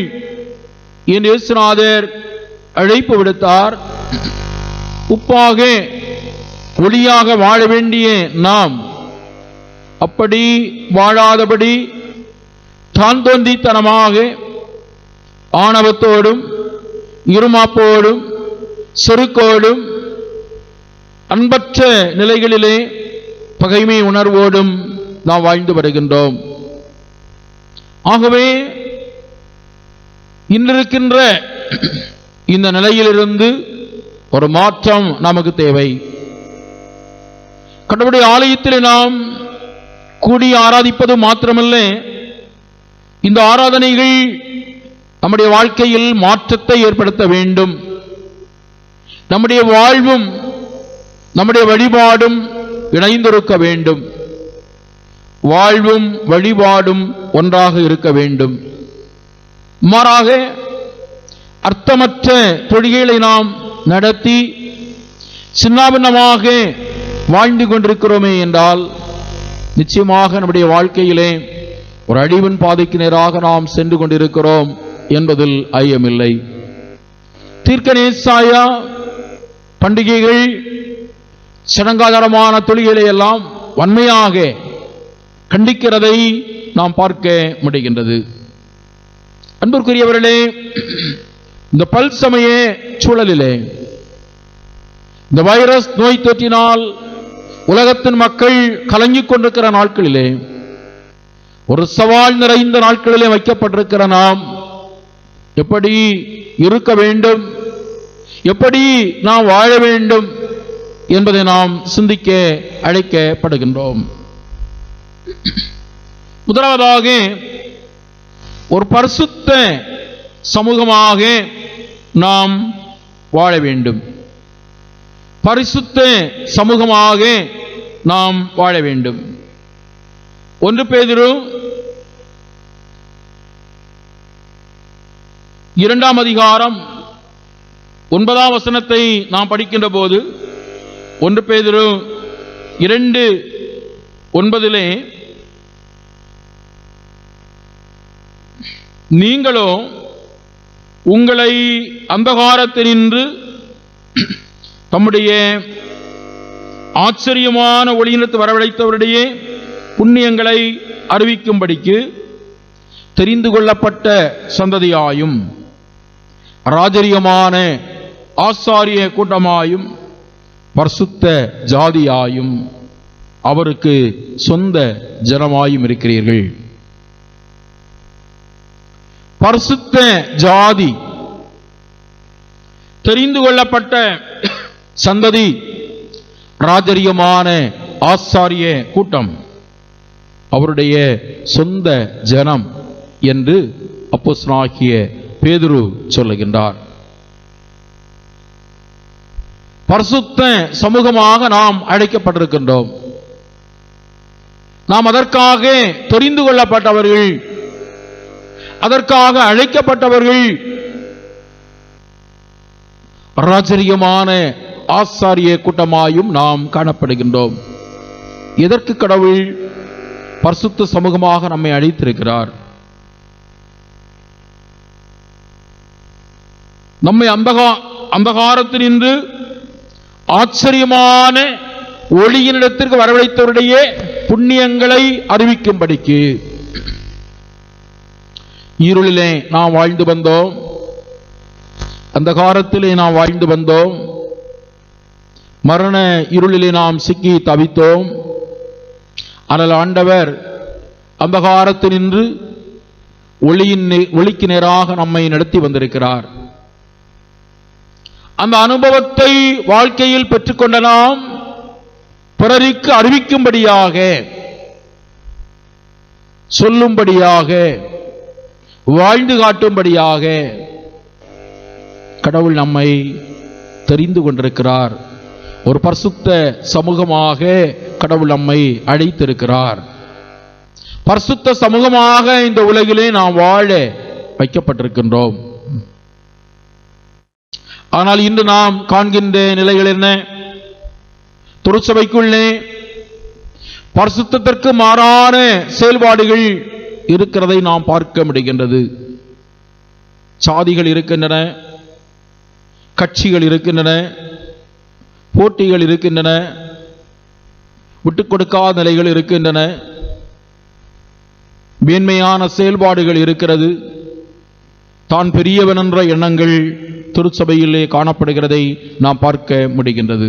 என்று இயேசுநாதர் அழைப்பு விடுத்தார். உப்பாக ஒளியாக வாழ வேண்டிய நாம் அப்படி வாழாதபடி தான் தோன்றித்தனமாக ஆணவத்தோடும் இருமாப்போடும் செருக்கோடும் அன்பற்ற நிலைகளிலே பகைமை உணர்வோடும் நாம் வாழ்ந்து வருகின்றோம். ஆகவே இன்றிருக்கின்ற இந்த நிலையிலிருந்து ஒரு மாற்றம் நமக்கு தேவை. கடவுளுடைய ஆலயத்தில் நாம் கூடி ஆராதிப்பது மாத்திரமல்ல, இந்த ஆராதனைகள் நம்முடைய வாழ்க்கையில் மாற்றத்தை ஏற்படுத்த வேண்டும். நம்முடைய வாழ்வும் நம்முடைய வழிபாடும் இணைந்திருக்க வேண்டும். வாழ்வும் வழிபாடும் ஒன்றாக இருக்க வேண்டும். மாறாக அர்த்தமற்ற தொழுகைகளை நாம் நடத்தி சின்னாபின்னமாக வாழ்ந்து கொண்டிருக்கிறோமே என்றால் நிச்சயமாக நம்முடைய வாழ்க்கையிலே ஒரு அழிவின் பாதைக்கு நேராக நாம் சென்று கொண்டிருக்கிறோம் என்பதில் ஐயமில்லை. தீர்க்கதரிசியா பண்டிகைகள், சடங்காதாரமான தொழில்களை எல்லாம் வன்மையாக கண்டிக்கிறதை நாம் பார்க்க முடிகின்றது. அன்பிற்குரியவர்களே, இந்த பல்சமய சூழலிலே, இந்த வைரஸ் நோய் தொற்றினால் உலகத்தின் மக்கள் கலங்கிக் கொண்டிருக்கிற நாட்களிலே, ஒரு சவால் நிறைந்த நாட்களிலே வைக்கப்பட்டிருக்கிற நாம் எப்படி இருக்க வேண்டும், எப்படி நாம் வாழ வேண்டும் என்பதை நாம் சிந்திக்க அழைக்கப்படுகின்றோம். முதலாவதாக, ஒரு பரிசுத்த சமூகமாக நாம் வாழ வேண்டும். பரிசுத்த சமூகமாக நாம் வாழ வேண்டும். 1 பேதுரு 2ஆம் அதிகாரம் 9ஆம் வசனத்தை நாம் படிக்கின்ற போது, 1 பேதுரு 2:9 நீங்களோ உங்களை அந்தகாரத்தினின்று தம்முடைய ஆச்சரியமான ஒளியினத்து வரவழைத்தவருடைய புண்ணியங்களை அறிவிக்கும்படிக்கு தெரிந்து கொள்ளப்பட்ட சந்ததியாயும் ராஜரியமான ஆசாரிய கூட்டமாயும் பரிசுத்த ஜாதியாயும் அவருக்கு சொந்த ஜனமாயும் இருக்கிறீர்கள். பரிசுத்த ஜாதி, தெரிந்து கொள்ளப்பட்ட சந்ததி, ராஜரியமான ஆசாரிய கூட்டம், அவருடைய சொந்த ஜனம் என்று அப்போஸ்தலனாகிய பேதுரு சொல்லுகின்றார். பரிசுத்த சமூகமாக நாம் அழைக்கப்பட்டிருக்கின்றோம். நாம் அதற்காக தெரிந்து கொள்ளப்பட்டவர்கள், அதற்காக அழைக்கப்பட்டவர்கள். ராஜரியமான ஆசாரிய கூட்டமாயும் நாம் காணப்படுகின்றோம். எதற்கு கடவுள் பரிசுத்த சமூகமாக நம்மை அழைத்திருக்கிறார்? நம்மை அந்தகாரத்தினின்று ஆச்சரியமான ஒளியினிடத்திற்கு வரவழைத்தவருடைய புண்ணியங்களை அறிவிக்கும்படிக்கு. இருளிலே நாம் வாழ்ந்து வந்தோம், அந்தகாரத்திலே நாம் வாழ்ந்து வந்தோம், மரண இருளிலே நாம் சிக்கி தவித்தோம். ஆனால் ஆண்டவர் அந்தகாரத்தினின்று ஒளிக்கு நேராக நம்மை நடத்தி வந்திருக்கிறார். அந்த அனுபவத்தை வாழ்க்கையில் பெற்றுக்கொண்ட நாம் பிறருக்கு அறிவிக்கும்படியாக, சொல்லும்படியாக, வாழ்ந்து காட்டும்படியாக கடவுள் நம்மை தெரிந்து கொண்டிருக்கிறார். ஒரு பரிசுத்த சமூகமாக கடவுள் நம்மை அழைத்திருக்கிறார். பரிசுத்த சமூகமாக இந்த உலகிலே நாம் வாழ வைக்கப்பட்டிருக்கின்றோம். ஆனால் இன்று நாம் காண்கின்ற நிலைகள் என்ன? திருச்சபைக்குள்ளே பரிசுத்தத்திற்கு மாறான செயல்பாடுகள் இருக்கிறதை நாம் பார்க்க முடிகின்றது. சாதிகள் இருக்கின்றன, கட்சிகள் இருக்கின்றன, போட்டிகள் இருக்கின்றன, விட்டுக் கொடுக்காத நிலைகள் இருக்கின்றன, மேன்மையான செயல்பாடுகள் இருக்கிறது. தான் பெரியவன் என்ற எண்ணங்கள் திருச்சபையிலே காணப்படுகிறதை நாம் பார்க்க முடிகின்றது.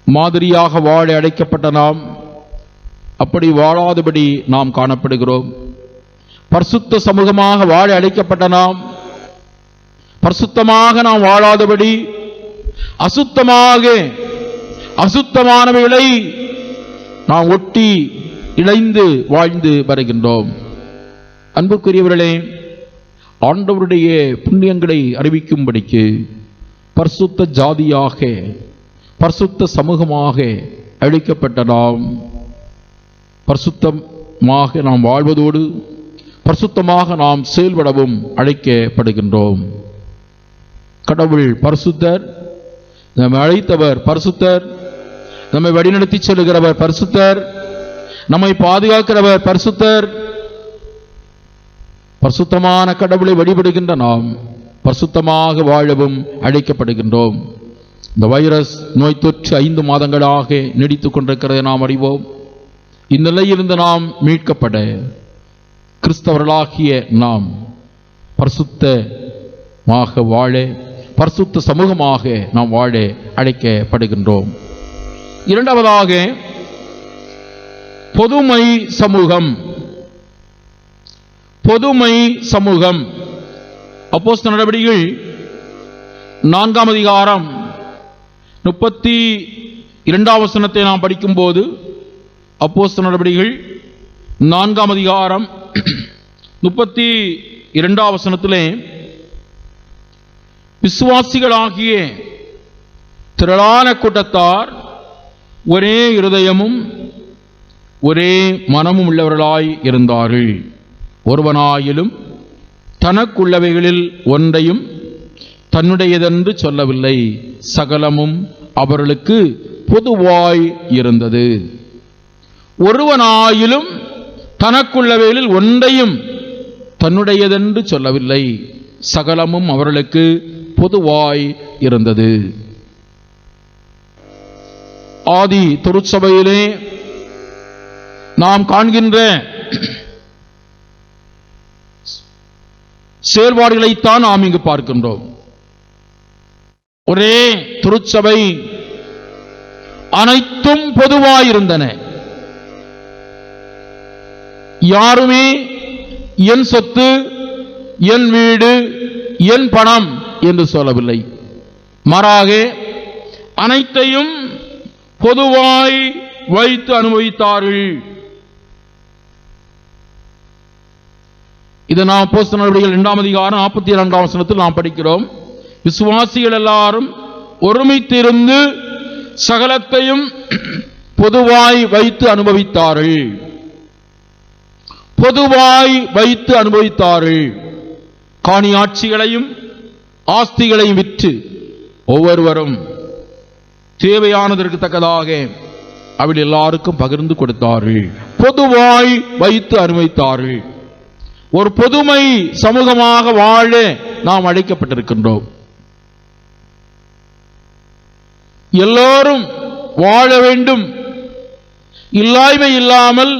மாதிரியாக வாழ அழைக்கப்பட்ட நாம் அப்படி வாழாதபடி நாம் காணப்படுகிறோம். பரிசுத்த சமூகமாக வாழ அழைக்கப்பட்ட நாம் பரிசுத்தமாக நாம் வாழாதபடி அசுத்தமானவைகளை நாம் ஒட்டி இணைந்து வாழ்ந்து வருகின்றோம். அன்புக்குரியவர்களே, ஆண்டவருடைய புண்ணியங்களை அறிவிக்கும்படிக்கு பரிசுத்த ஜாதியாக, பரிசுத்த சமூகமாக அழைக்கப்பட்ட நாம் பரிசுத்தமாக நாம் வாழ்வதோடு பரிசுத்தமாக நாம் செயல்படவும் அழைக்கப்படுகின்றோம். கடவுள் பரிசுத்தர், நம்மை அழைத்தவர் பரிசுத்தர், நம்மை வழிநடத்தி செல்லுகிறவர் பரிசுத்தர், நம்மை பாதுகாக்கிறவர் பரிசுத்தர், பரிசுத்தமான கடவுளை வழிபடுகின்ற நாம் பரிசுத்தமாக வாழவும் அழைக்கப்படுகின்றோம். இந்த வைரஸ் நோய் தொற்று 5 மாதங்களாக நீடித்துக் கொண்டிருக்கிறதை நாம் அறிவோம். இந்நிலையிலிருந்து நாம் மீட்கப்பட கிறிஸ்தவர்களாகிய நாம் பரிசுத்தமாக வாழ, பரிசுத்த சமூகமாக நாம் வாழ அழைக்கப்படுகின்றோம். இரண்டாவதாக பொதுமை சமூகம். பொதுமை சமூகம். அப்போஸ்தலர் நடவடிக்கைகள் 4ஆம் அதிகாரம் 32ஆம் வசனத்தை நாம் படிக்கும்போது, அப்போஸ்தலர் நடவடிக்கைகள் 4ஆம் அதிகாரம் 32ஆம் வசனத்திலே, விசுவாசிகளாகிய திரளான கூட்டத்தார் ஒரே இருதயமும் ஒரே மனமும் உள்ளவர்களாய் இருந்தார்கள். ஒருவனாயிலும் தனக்குள்ளவைகளில் ஒன்றையும் தன்னுடையதென்று சொல்லவில்லை, சகலமும் அவர்களுக்கு பொதுவாய் இருந்தது. ஒருவனாயிலும் தனக்குள்ளவைகளில் ஒன்றையும் தன்னுடையதென்று சொல்லவில்லை, சகலமும் அவர்களுக்கு பொதுவாய் இருந்தது. ஆதி திருச்சபையிலே நாம் காண்கின்ற செயல்பாடுகளைத்தான் நாம் இங்கு பார்க்கின்றோம். ஒரே திருச்சபை, அனைத்தும் பொதுவாயிருந்தன. யாருமே என் சொத்து, என் வீடு, என் பணம் என்று சொல்லவில்லை. மாறாக அனைத்தையும் பொதுவாய் வைத்து அனுபவித்தார்கள். இதை நாம் அப்போஸ்தலர் நடவடிக்கைகள் 2ஆம் அதிகாரம் 44ஆம் வசனத்தில் நாம் படிக்கிறோம். விசுவாசிகள் எல்லாரும் ஒருமித்திருந்து சகலத்தையும் பொதுவாய் வைத்து அனுபவித்தார்கள். பொதுவாய் வைத்து அனுபவித்தார்கள். காணியாட்சிகளையும் ஆஸ்திகளையும் விற்று ஒவ்வொருவரும் தேவையானதற்கு தக்கதாக அவள் எல்லாருக்கும் பகிர்ந்து கொடுத்தார்கள். பொதுவாய் வைத்து அனுபவித்தார்கள். ஒரு பொதுமை சமூகமாக வாழ நாம் அழைக்கப்பட்டிருக்கின்றோம். எல்லோரும் வாழ வேண்டும், இல்லாய்மை இல்லாமல்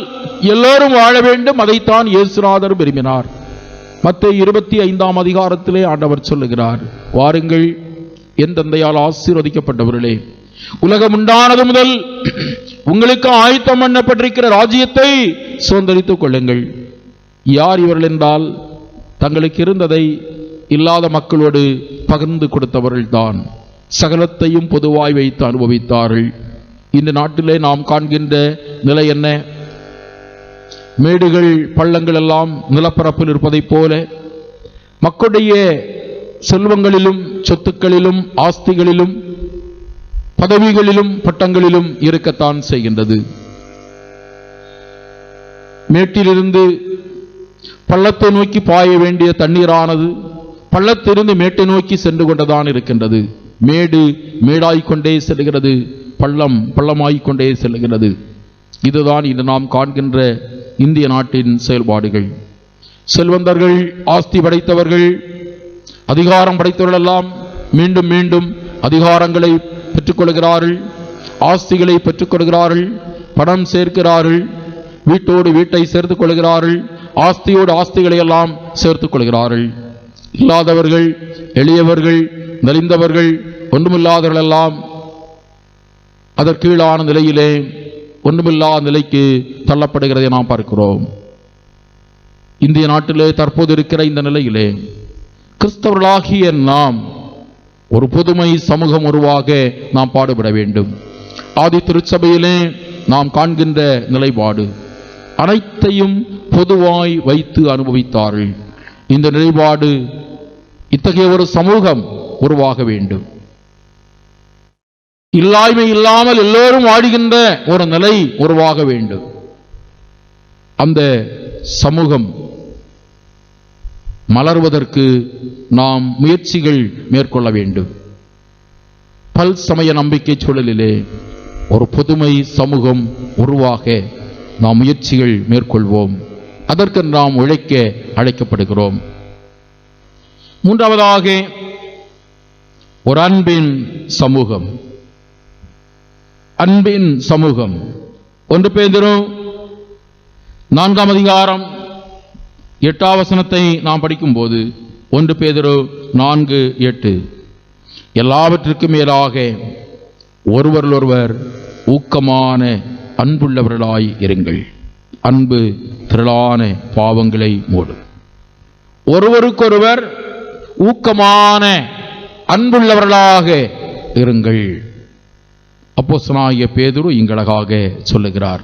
எல்லோரும் வாழ வேண்டும். அதைத்தான் இயேசுநாதர் விரும்பினார். மத்தேயு 25ஆம் அதிகாரத்திலே ஆண்டவர் சொல்லுகிறார், வாருங்கள் என் தந்தையால் ஆசீர்வதிக்கப்பட்டவர்களே, உலகம் உண்டானது முதல் உங்களுக்கு ஆயத்தம் பண்ணப்பட்டிருக்கிற ராஜ்யத்தை சுதந்தரித்துக் கொள்ளுங்கள். யார் இவர்கள் என்றால், தங்களுக்கு இருந்ததை இல்லாத மக்களோடு பகிர்ந்து கொடுத்தவர்கள்தான். சகலத்தையும் பொதுவாய் வைத்து அனுபவித்தார்கள். இந்த நாட்டிலே நாம் காண்கின்ற நிலை என்ன? மேடுகள் பள்ளங்கள் எல்லாம் நிலப்பரப்பில் இருப்பதைப் போல மக்களுடைய செல்வங்களிலும் சொத்துக்களிலும் ஆஸ்திகளிலும் பதவிகளிலும் பட்டங்களிலும் இருக்கத்தான் செய்கின்றது. மேட்டிலிருந்து பள்ளத்தை நோக்கி பாய வேண்டிய தண்ணீரானது பள்ளத்திலிருந்து மேட்டை நோக்கி சென்று கொண்டுதான் இருக்கின்றது. மேடு மேடாய்கொண்டே செல்கிறது, பள்ளம் பள்ளமாய்கொண்டே செல்கிறது. இதுதான் இன்று நாம் காண்கின்ற இந்திய நாட்டின் செயல்பாடுகள். செல்வந்தர்கள், ஆஸ்தி படைத்தவர்கள், அதிகாரம் படைத்தவர்கள் எல்லாம் மீண்டும் மீண்டும் அதிகாரங்களை பெற்றுக்கொள்கிறார்கள், ஆஸ்திகளை பெற்றுக்கொள்கிறார்கள், பணம் சேர்க்கிறார்கள், வீட்டோடு வீட்டை சேர்த்துக் கொள்கிறார்கள், ஆஸ்தியோடு ஆஸ்திகளை எல்லாம் சேர்த்துக் கொள்கிறார்கள். இல்லாதவர்கள், எளியவர்கள், நலிந்தவர்கள், ஒன்றுமில்லாதவர்கள் எல்லாம் அதற்கீழான நிலையிலே ஒன்றுமில்லாத நிலைக்கு தள்ளப்படுகிறதை நாம் பார்க்கிறோம். இந்திய நாட்டிலே தற்போது இருக்கிற இந்த நிலையிலே கிறிஸ்தவர்களாகிய நாம் ஒரு புதுமை சமூகம் உருவாக நாம் பாடுபட வேண்டும். ஆதி திருச்சபையிலே நாம் காண்கின்ற நிலைப்பாடு, அனைத்தையும் பொதுவாய் வைத்து அனுபவித்தார்கள். இந்த நிலைப்பாடு, இத்தகைய ஒரு சமூகம் உருவாக வேண்டும். இல்லாய்மை இல்லாமல் எல்லோரும் வாழுகின்ற ஒரு நிலை உருவாக வேண்டும். அந்த சமூகம் மலர்வதற்கு நாம் முயற்சிகள் மேற்கொள்ள வேண்டும். பல் சமய நம்பிக்கை சூழலிலே ஒரு புதுமை சமூகம் உருவாக நாம் முயற்சிகள் மேற்கொள்வோம். அதற்கு நாம் உழைக்க அழைக்கப்படுகிறோம். மூன்றாவதாக ஒரு அன்பின் சமூகம். அன்பின் சமூகம் 1 பேதுரு 4 அதிகாரம் 8 வசனத்தை நாம் படிக்கும்போது 1 பேதுரு 4:8 எல்லாவற்றுக்கும் மேலாக ஒருவரிலொருவர் ஊக்கமான அன்புள்ளவர்களாய் இருங்கள். அன்பு திரளான பாவங்களை மூடும். ஒருவருக்கொருவர் ஊக்கமான அன்புள்ளவர்களாக இருங்கள். அப்போஸ்தலனாகிய பேதுரு இங்கழகாக சொல்லுகிறார்.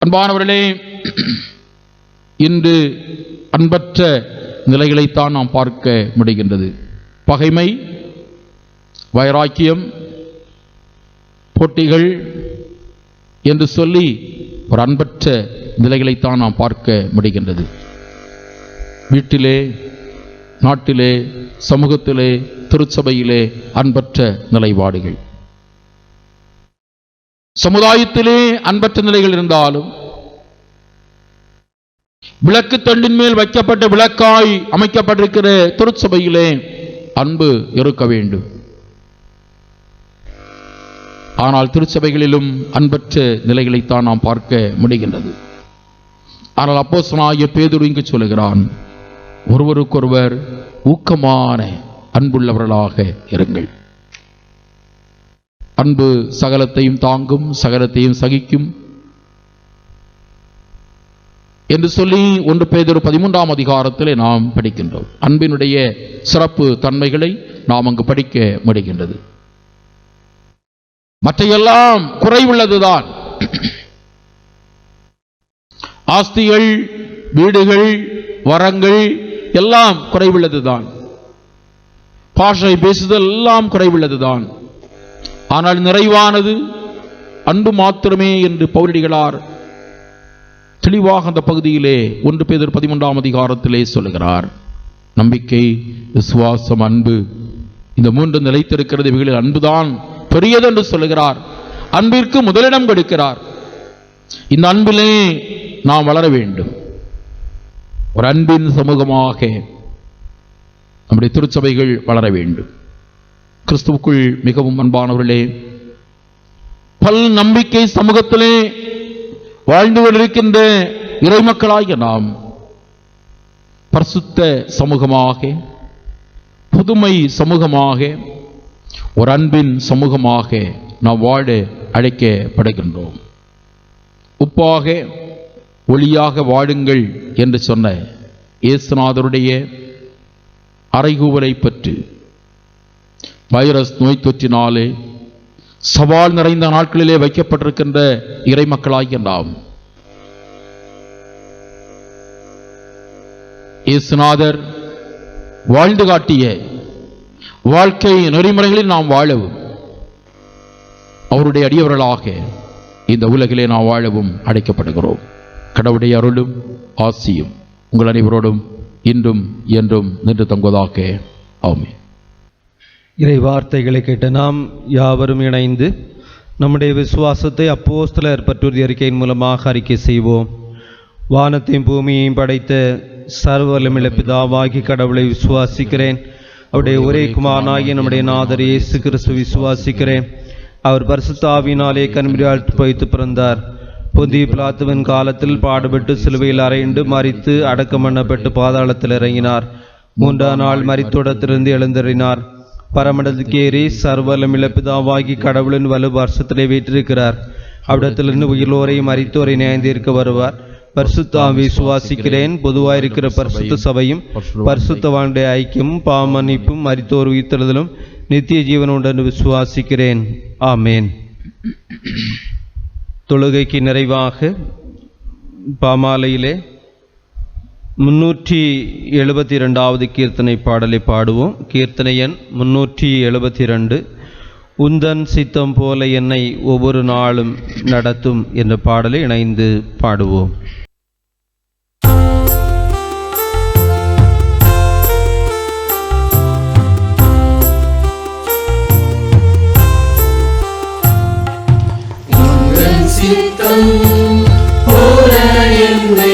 அன்பானவர்களே, இன்று அன்பற்ற நிலைகளைத்தான் நாம் பார்க்க முடிகின்றது. பகைமை, வைராக்கியம், போட்டிகள் என்று சொல்லி ஒரு அன்பற்ற நிலைகளைத்தான் நாம் பார்க்க முடிகின்றது. வீட்டிலே, நாட்டிலே, சமூகத்திலே, திருச்சபையிலே அன்பற்ற நிலைப்பாடுகள், சமுதாயத்திலே அன்பற்ற நிலைகள் இருந்தாலும் விளக்கு தண்டின் மேல் வைக்கப்பட்ட விளக்காய் அமைக்கப்பட்டிருக்கிற திருச்சபையிலே அன்பு இருக்க வேண்டும். ஆனால் திருச்சபைகளிலும் அன்பற்ற நிலைகளைத்தான் நாம் பார்க்க முடிகின்றது. ஆனால் அப்போஸ்தலனாகிய பேதுரு இங்கு சொல்லுகிறான், ஒருவருக்கொருவர் ஊக்கமான அன்புள்ளவர்களாக இருங்கள். அன்பு சகலத்தையும் தாங்கும், சகலத்தையும் சகிக்கும் என்று சொல்லி 1 பேதுரு 13 அதிகாரத்திலே நாம் படிக்கின்றோம். அன்பினுடைய சிறப்பு தன்மைகளை நாம் அங்கு படிக்க முடிகின்றது. மற்றையெல்லாம் குறைவுள்ளதுதான். ஆஸ்திகள், வீடுகள், வரங்கள் எல்லாம் குறைவுள்ளதுதான். பாஷை பேசுதல் எல்லாம் குறைவுள்ளதுதான். ஆனால் நிறைவானது அன்பு மாத்திரமே என்று பவுலடிகளார் தெளிவாக அந்த பகுதியிலே 1 பேதுரு 13 அதிகாரத்திலே சொல்லுகிறார். நம்பிக்கை, விசுவாசம், அன்பு, இந்த 3 நிலைத்திருக்கிறது. இவைகளில் அன்புதான் பெரியது என்று சொல்லுகிறார். அன்பிற்கு முதலிடம் கொடுக்கிறார். இந்த அன்பிலே நாம் வளர வேண்டும். ஒரு அன்பின் சமூகமாக நம்முடைய திருச்சபைகள் வளர வேண்டும். கிறிஸ்துவுக்குள் மிகவும் அன்பானவர்களே, பல் நம்பிக்கை சமூகத்திலே வாழ்ந்து கொண்டிருக்கின்ற இறைமக்களாகிய நாம் பரிசுத்த சமூகமாக, புதுமை சமூகமாக, ஒரு அன்பின் சமூகமாக நாம் வாழ அழைக்கப்படுகின்றோம். உப்பாக ஒளியாக வாழுங்கள் என்று சொன்ன இயேசுநாதருடைய அறைகூவலை பற்றி வைரஸ் நோய் தொற்றினாலே சவால் நிறைந்த நாட்களிலே வைக்கப்பட்டிருக்கின்ற இறைமக்களாகிய நாம் இயேசுநாதர் வாழ்ந்து காட்டிய வாழ்க்கை நெறிமுறைகளில் நாம் வாழவும், அவருடைய அடியவர்களாக இந்த உலகிலே நாம் வாழவும் அழைக்கப்படுகிறோம். கடவுளுடைய அருளும் ஆசியும் உங்கள் அனைவரோடும் இன்றும் என்றும் நின்று தங்குவதாக. ஆமென். இறை வார்த்தைகளை கேட்ட நாம் யாவரும் இணைந்து நம்முடைய விசுவாசத்தை அப்போஸ்தலர் பற்றுறுதி அறிக்கையின் மூலமாக அறிக்கை செய்வோம். வானத்தையும் பூமியையும் படைத்த சர்வவல்லமையுள்ள பிதாவாகி கடவுளை விசுவாசிக்கிறேன். அவருடைய ஒரே குமாரனாகிய நம்முடைய நாதர் இயேசு கிறிஸ்து விசுவாசிக்கிறேன். அவர் பரிசுத்த ஆவியினாலே கன்னிமரியால் வைத்து பிறந்தார். பொந்திய பிலாத்துவின் காலத்தில் பாடுபட்டு சிலுவையில் அறையுண்டு மரித்து அடக்கம் பண்ணப்பட்டு பாதாளத்தில் இறங்கினார். 3ஆம் நாள் மரித்தோடத்திலிருந்து எழுந்தறினார். பரமண்டலத்துக்கேறி சர்வவல்லமையுள்ள பிதாவாகி கடவுளின் வலு வருஷத்திலே வீற்றிருக்கிறார். அவ்விடத்திலிருந்து உயிரோரையும் மரித்தோரை நியாயந்தீர்க்க வருவார். பரிசுத்த ஆவி விசுவாசிக்கிறேன். பொதுவாயிருக்கிற பரிசுத்த சபையும் பரிசுத்தவானுடைய ஐக்கியமும் பாவமன்னிப்பும் மரித்தோர் உயிர்த்தெழுதலும் நித்திய ஜீவனுடன் விசுவாசிக்கிறேன். ஆமேன். தொழுகைக்கு நிறைவாக பாமாலையிலே 372வது கீர்த்தனை பாடலை பாடுவோம். கீர்த்தனை எண் 372. உந்தன் சித்தம் போல என்னை ஒவ்வொரு நாளும் நடத்தும் என்ற பாடலை இணைந்து பாடுவோம். சித்தம் போல என்னை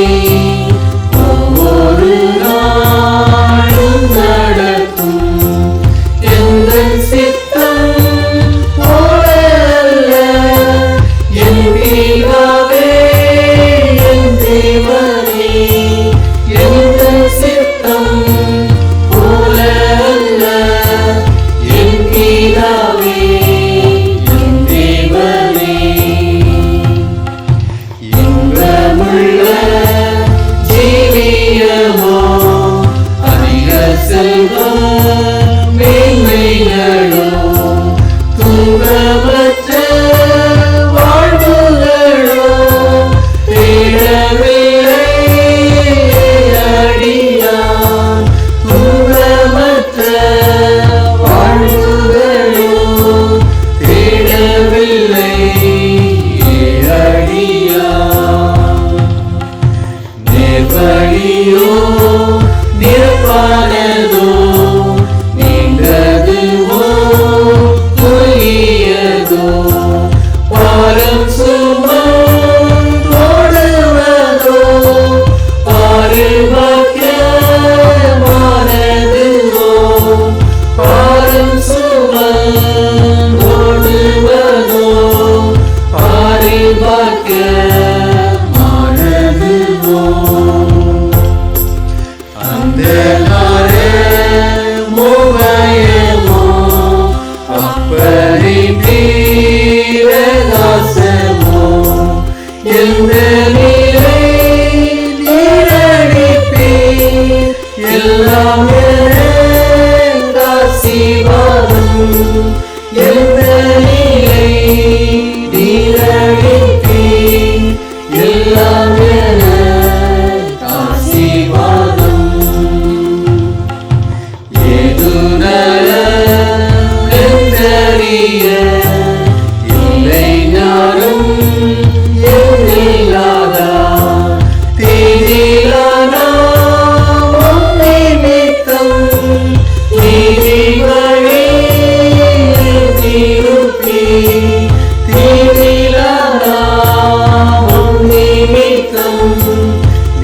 மேன்மைகளோ துன்பமற்ற வாழ்வுகளோ தேடவில்லை அடியான். துன்பமற்ற வாழ்வுகளோ தேடவில்லை அடியான். நேர்வழியோ நிரப்பானதோ நீண்டதுவோ குறுகியதோ பாரம் சுமந்தோடுவதோ பாரிபாக்கியமானதுவோ பாரம் சுமந்தோடுவதோ பாரிபாக்கியமானதுவோ அந்த நாளே மோகயமோ அப்பனை பிரகாசமோ எந்த நிலை நீரடிப்பீர் எல்லாம் ஆசீர்வாதம். எந்த நிலை நீரடிப்பீர் எல்லாம் ஆசீர்வாதம். ஏது நலந்தறிய இல்லை ஞானம் எண்ணில்லாதா தீதிலானா நிமித்தம் நீதி வழி திருப்பி தீதிலானா நிமித்தம்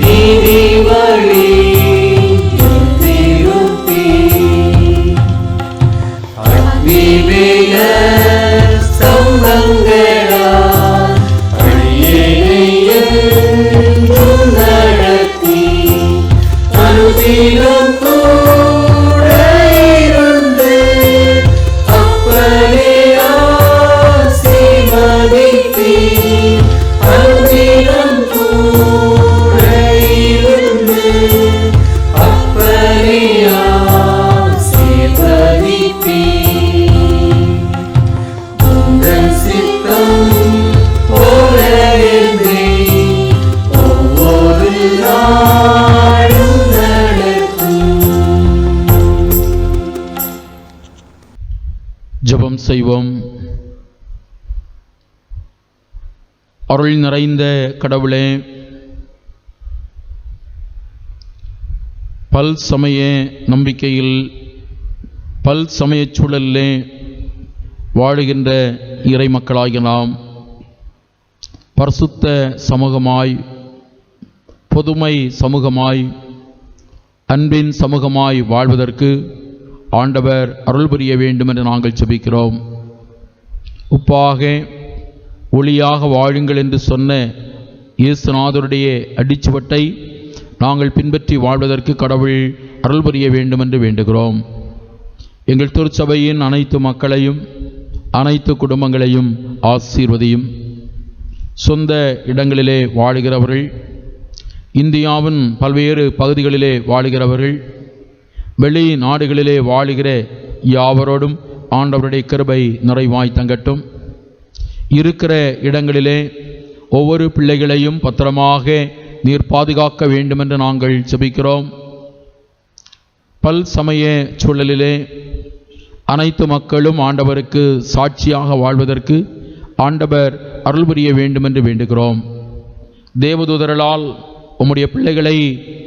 நீதி வழி திருப்பி அக்னிமேக ஸ்தம்பங்களால் அடியேனை என்றும் நடத்தி அனுதினம் கூட இருந்து அப்பனே ஆசீர்வதித்தீர். அனுதினம் கூட இருந்து அப்பனே ஆசீர்வதித்தீர். உந்தன் சித்தம் போல என்றே ஒவ்வொரு நாளும் நடக்கும். ஜெபம் செய்வோம். அருள் நிறைந்த கடவுளே, பல் சமய நம்பிக்கையில் பல் சமயச் சூழலிலே வாழுகின்ற இறை மக்களாகிய நாம் பரிசுத்த சமூகமாய், பொதுமை சமூகமாய், அன்பின் சமூகமாய் வாழ்வதற்கு ஆண்டவர் அருள் புரிய வேண்டும் என்று நாங்கள் ஜெபிக்கிறோம். உப்பாக ஒளியாக வாழுங்கள் என்று சொன்ன இயேசுநாதருடைய அடிச்சுவட்டை நாங்கள் பின்பற்றி வாழ்வதற்கு கடவுள் அருள் புரிய வேண்டும் என்று வேண்டுகிறோம். எங்கள் திருச்சபையின் அனைத்து மக்களையும் அனைத்து குடும்பங்களையும் ஆசீர்வதியும். சொந்த இடங்களிலே வாழுகிறவர்கள், இந்தியாவின் பல்வேறு பகுதிகளிலே வாழுகிறவர்கள், வெளி நாடுகளிலே வாழுகிற யாவரோடும் ஆண்டவருடைய கிருபை நிறைவாய் தங்கட்டும். இருக்கிற இடங்களிலே ஒவ்வொரு பிள்ளைகளையும் பத்திரமாக நீர் பாதுகாக்க வேண்டுமென்று நாங்கள் ஜெபிக்கிறோம். பல் சமய சூழலிலே அனைத்து மக்களும் ஆண்டவருக்கு சாட்சியாக வாழ்வதற்கு ஆண்டவர் அருள் புரிய வேண்டும் என்று வேண்டுகிறோம். தேவதூதர்களால் உம்முடைய பிள்ளைகளை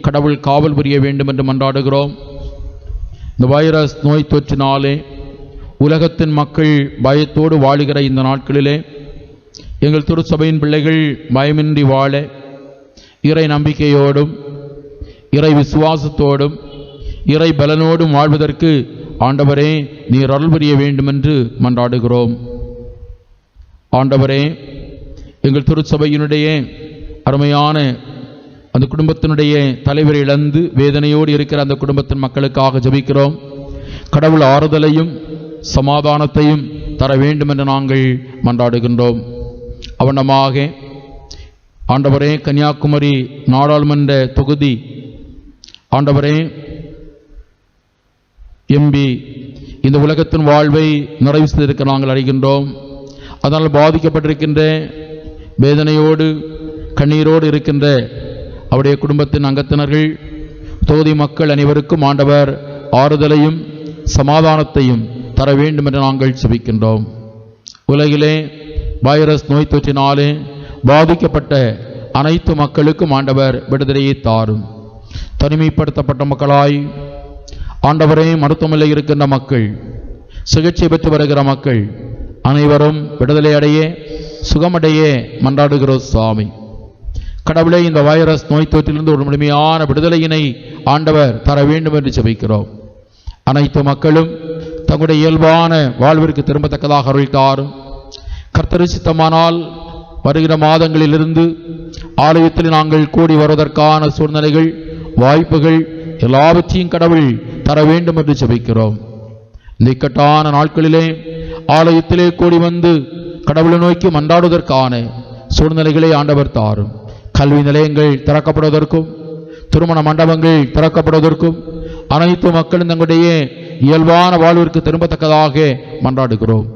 கடவுள் காவல் புரிய வேண்டும் என்று மன்றாடுகிறோம். இந்த வைரஸ் நோய் தொற்றினாலே உலகத்தின் மக்கள் பயத்தோடு வாழுகிற இந்த நாட்களிலே எங்கள் திருச்சபையின் பிள்ளைகள் பயமின்றி வாழ இறை நம்பிக்கையோடும் இறை விசுவாசத்தோடும் இறை பலனோடும் வாழ்வதற்கு ஆண்டவரே நீர் அருள் புரிய வேண்டும் என்று மன்றாடுகிறோம். ஆண்டவரே, எங்கள் திருச்சபையினுடைய அருமையான அந்த குடும்பத்தினுடைய தலைவரை இழந்து வேதனையோடு இருக்கிற அந்த குடும்பத்தின் மக்களுக்காக ஜெபிக்கிறோம். கடவுள் ஆறுதலையும் சமாதானத்தையும் தர வேண்டும் என்று நாங்கள் மன்றாடுகின்றோம். அவனமாக ஆண்டவரே, கன்னியாகுமரி நாடாளுமன்ற தொகுதி ஆண்டவரே எம்பி இந்த உலகத்தின் வாழ்வை நிறைவு செய்திருக்க நாங்கள் அறிகின்றோம். அதனால் பாதிக்கப்பட்டிருக்கின்ற வேதனையோடு கண்ணீரோடு இருக்கின்ற அவருடைய குடும்பத்தின் அங்கத்தினர்கள், தொகுதி மக்கள் அனைவருக்கும் ஆண்டவர் ஆறுதலையும் சமாதானத்தையும் தர வேண்டும் என்று நாங்கள் செபிக்கின்றோம். உலகிலே வைரஸ் நோய் தொற்றினாலே பாதிக்கப்பட்ட அனைத்து மக்களுக்கும் ஆண்டவர் விடுதலையை தாரும். தனிமைப்படுத்தப்பட்ட மக்களாய் ஆண்டவரே, மருத்துவமனையில் இருக்கின்ற மக்கள், சிகிச்சை பெற்று வருகிற மக்கள் அனைவரும் விடுதலை அடைய சுகமடைய மன்றாடுகிறோம் சுவாமி. கடவுளே, இந்த வைரஸ் நோய் தொற்றிலிருந்து ஒரு முழுமையான விடுதலையினை ஆண்டவர் தர வேண்டும் என்று செபிக்கிறோம். அனைத்து மக்களும் தங்களுடைய இயல்பான வாழ்விற்கு திரும்பத்தக்கதாக அருள் தாரும். கர்த்தர் சித்தமானால் வருகிற மாதங்களிலிருந்து ஆலயத்தில் நாங்கள் கூடி வருவதற்கான சூழ்நிலைகள், வாய்ப்புகள் எல்லாவற்றையும் கடவுள் தர வேண்டும் என்று செபிக்கிறோம். இந்த இக்கட்டான நாட்களிலே ஆலயத்திலே கூடி வந்து கடவுளை நோக்கி மன்றாடுவதற்கான சூழ்நிலைகளை ஆண்டவர் தாரும். கல்வி நிலையங்கள் திறக்கப்படுவதற்கும், திருமண மண்டபங்கள் திறக்கப்படுவதற்கும், அனைத்து மக்களும் தங்களுடைய இயல்பான வாழ்விற்கு திரும்பத்தக்கதாக மன்றாடுகிறோம்.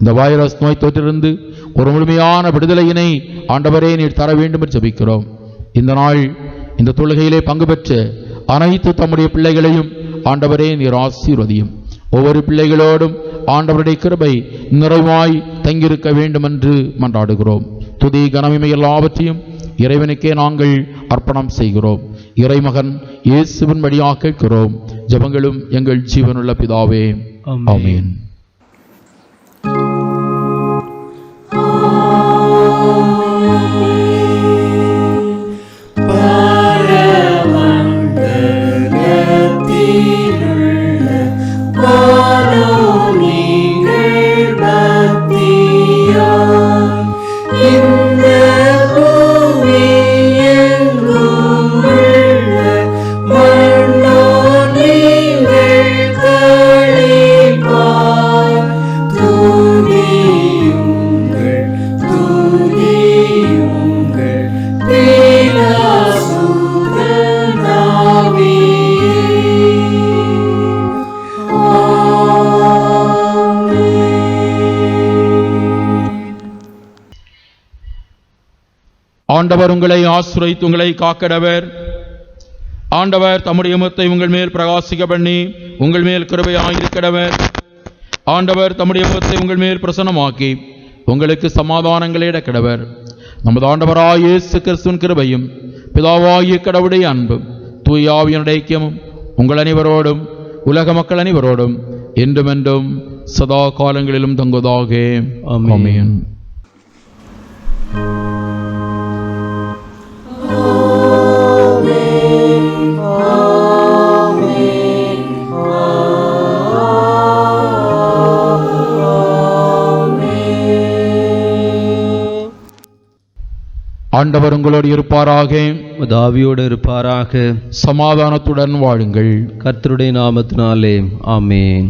இந்த வைரஸ் நோய் தொற்றிலிருந்து ஒரு முழுமையான விடுதலையினை ஆண்டவரே நீர் தர வேண்டும் என்று ஜெபிக்கிறோம். இந்த நாள் இந்த தொழுகையிலே பங்கு பெற்ற அனைத்து தம்முடைய பிள்ளைகளையும் ஆண்டவரே நீர் ஆசீர்வதியும். ஒவ்வொரு பிள்ளைகளோடும் ஆண்டவருடைய கிருபை நிறைவாய் தங்கியிருக்க வேண்டும் என்று மன்றாடுகிறோம். துதி கனமிமை எல்லாவற்றையும் இறைவனுக்கே நாங்கள் அர்ப்பணம் செய்கிறோம். இறைமகன் இயேசுவின் வழியாக கேட்கிறோம். ஜெபங்களும் எங்கள் ஜீவனுள்ள பிதாவே, ஆமென். ஆண்டவர் உங்களை ஆசீர்வதித்து உங்களை காக்கடவர். ஆண்டவர் தம்முடைய முகத்தை உங்கள் மேல் பிரகாசிக்க பண்ணி உங்கள் மேல் கிருபையாயிருக்கடவர். ஆண்டவர் தம்முடைய முகத்தை உங்கள் மேல் பிரசன்னமாக்கி உங்களுக்கு சமாதானங்களே இடக்கிடவர். நமது ஆண்டவராகிய இயேசு கிறிஸ்துவின் கிருபையும் பிதாவாகிய கடவுளுடைய அன்பும் தூய ஆவியினுடைய ஐக்கியமும் உங்கள் அனைவரோடும் உலக மக்கள் அனைவரோடும் என்றுமென்றும் சதா காலங்களிலும் தங்குவதாக. ஆமென். ஆண்டவர் உங்களோடு இருப்பாராக, ஆவியோடு இருப்பாராக. சமாதானத்துடன் வாழுங்கள். கர்த்தருடைய நாமத்தினாலே ஆமென்.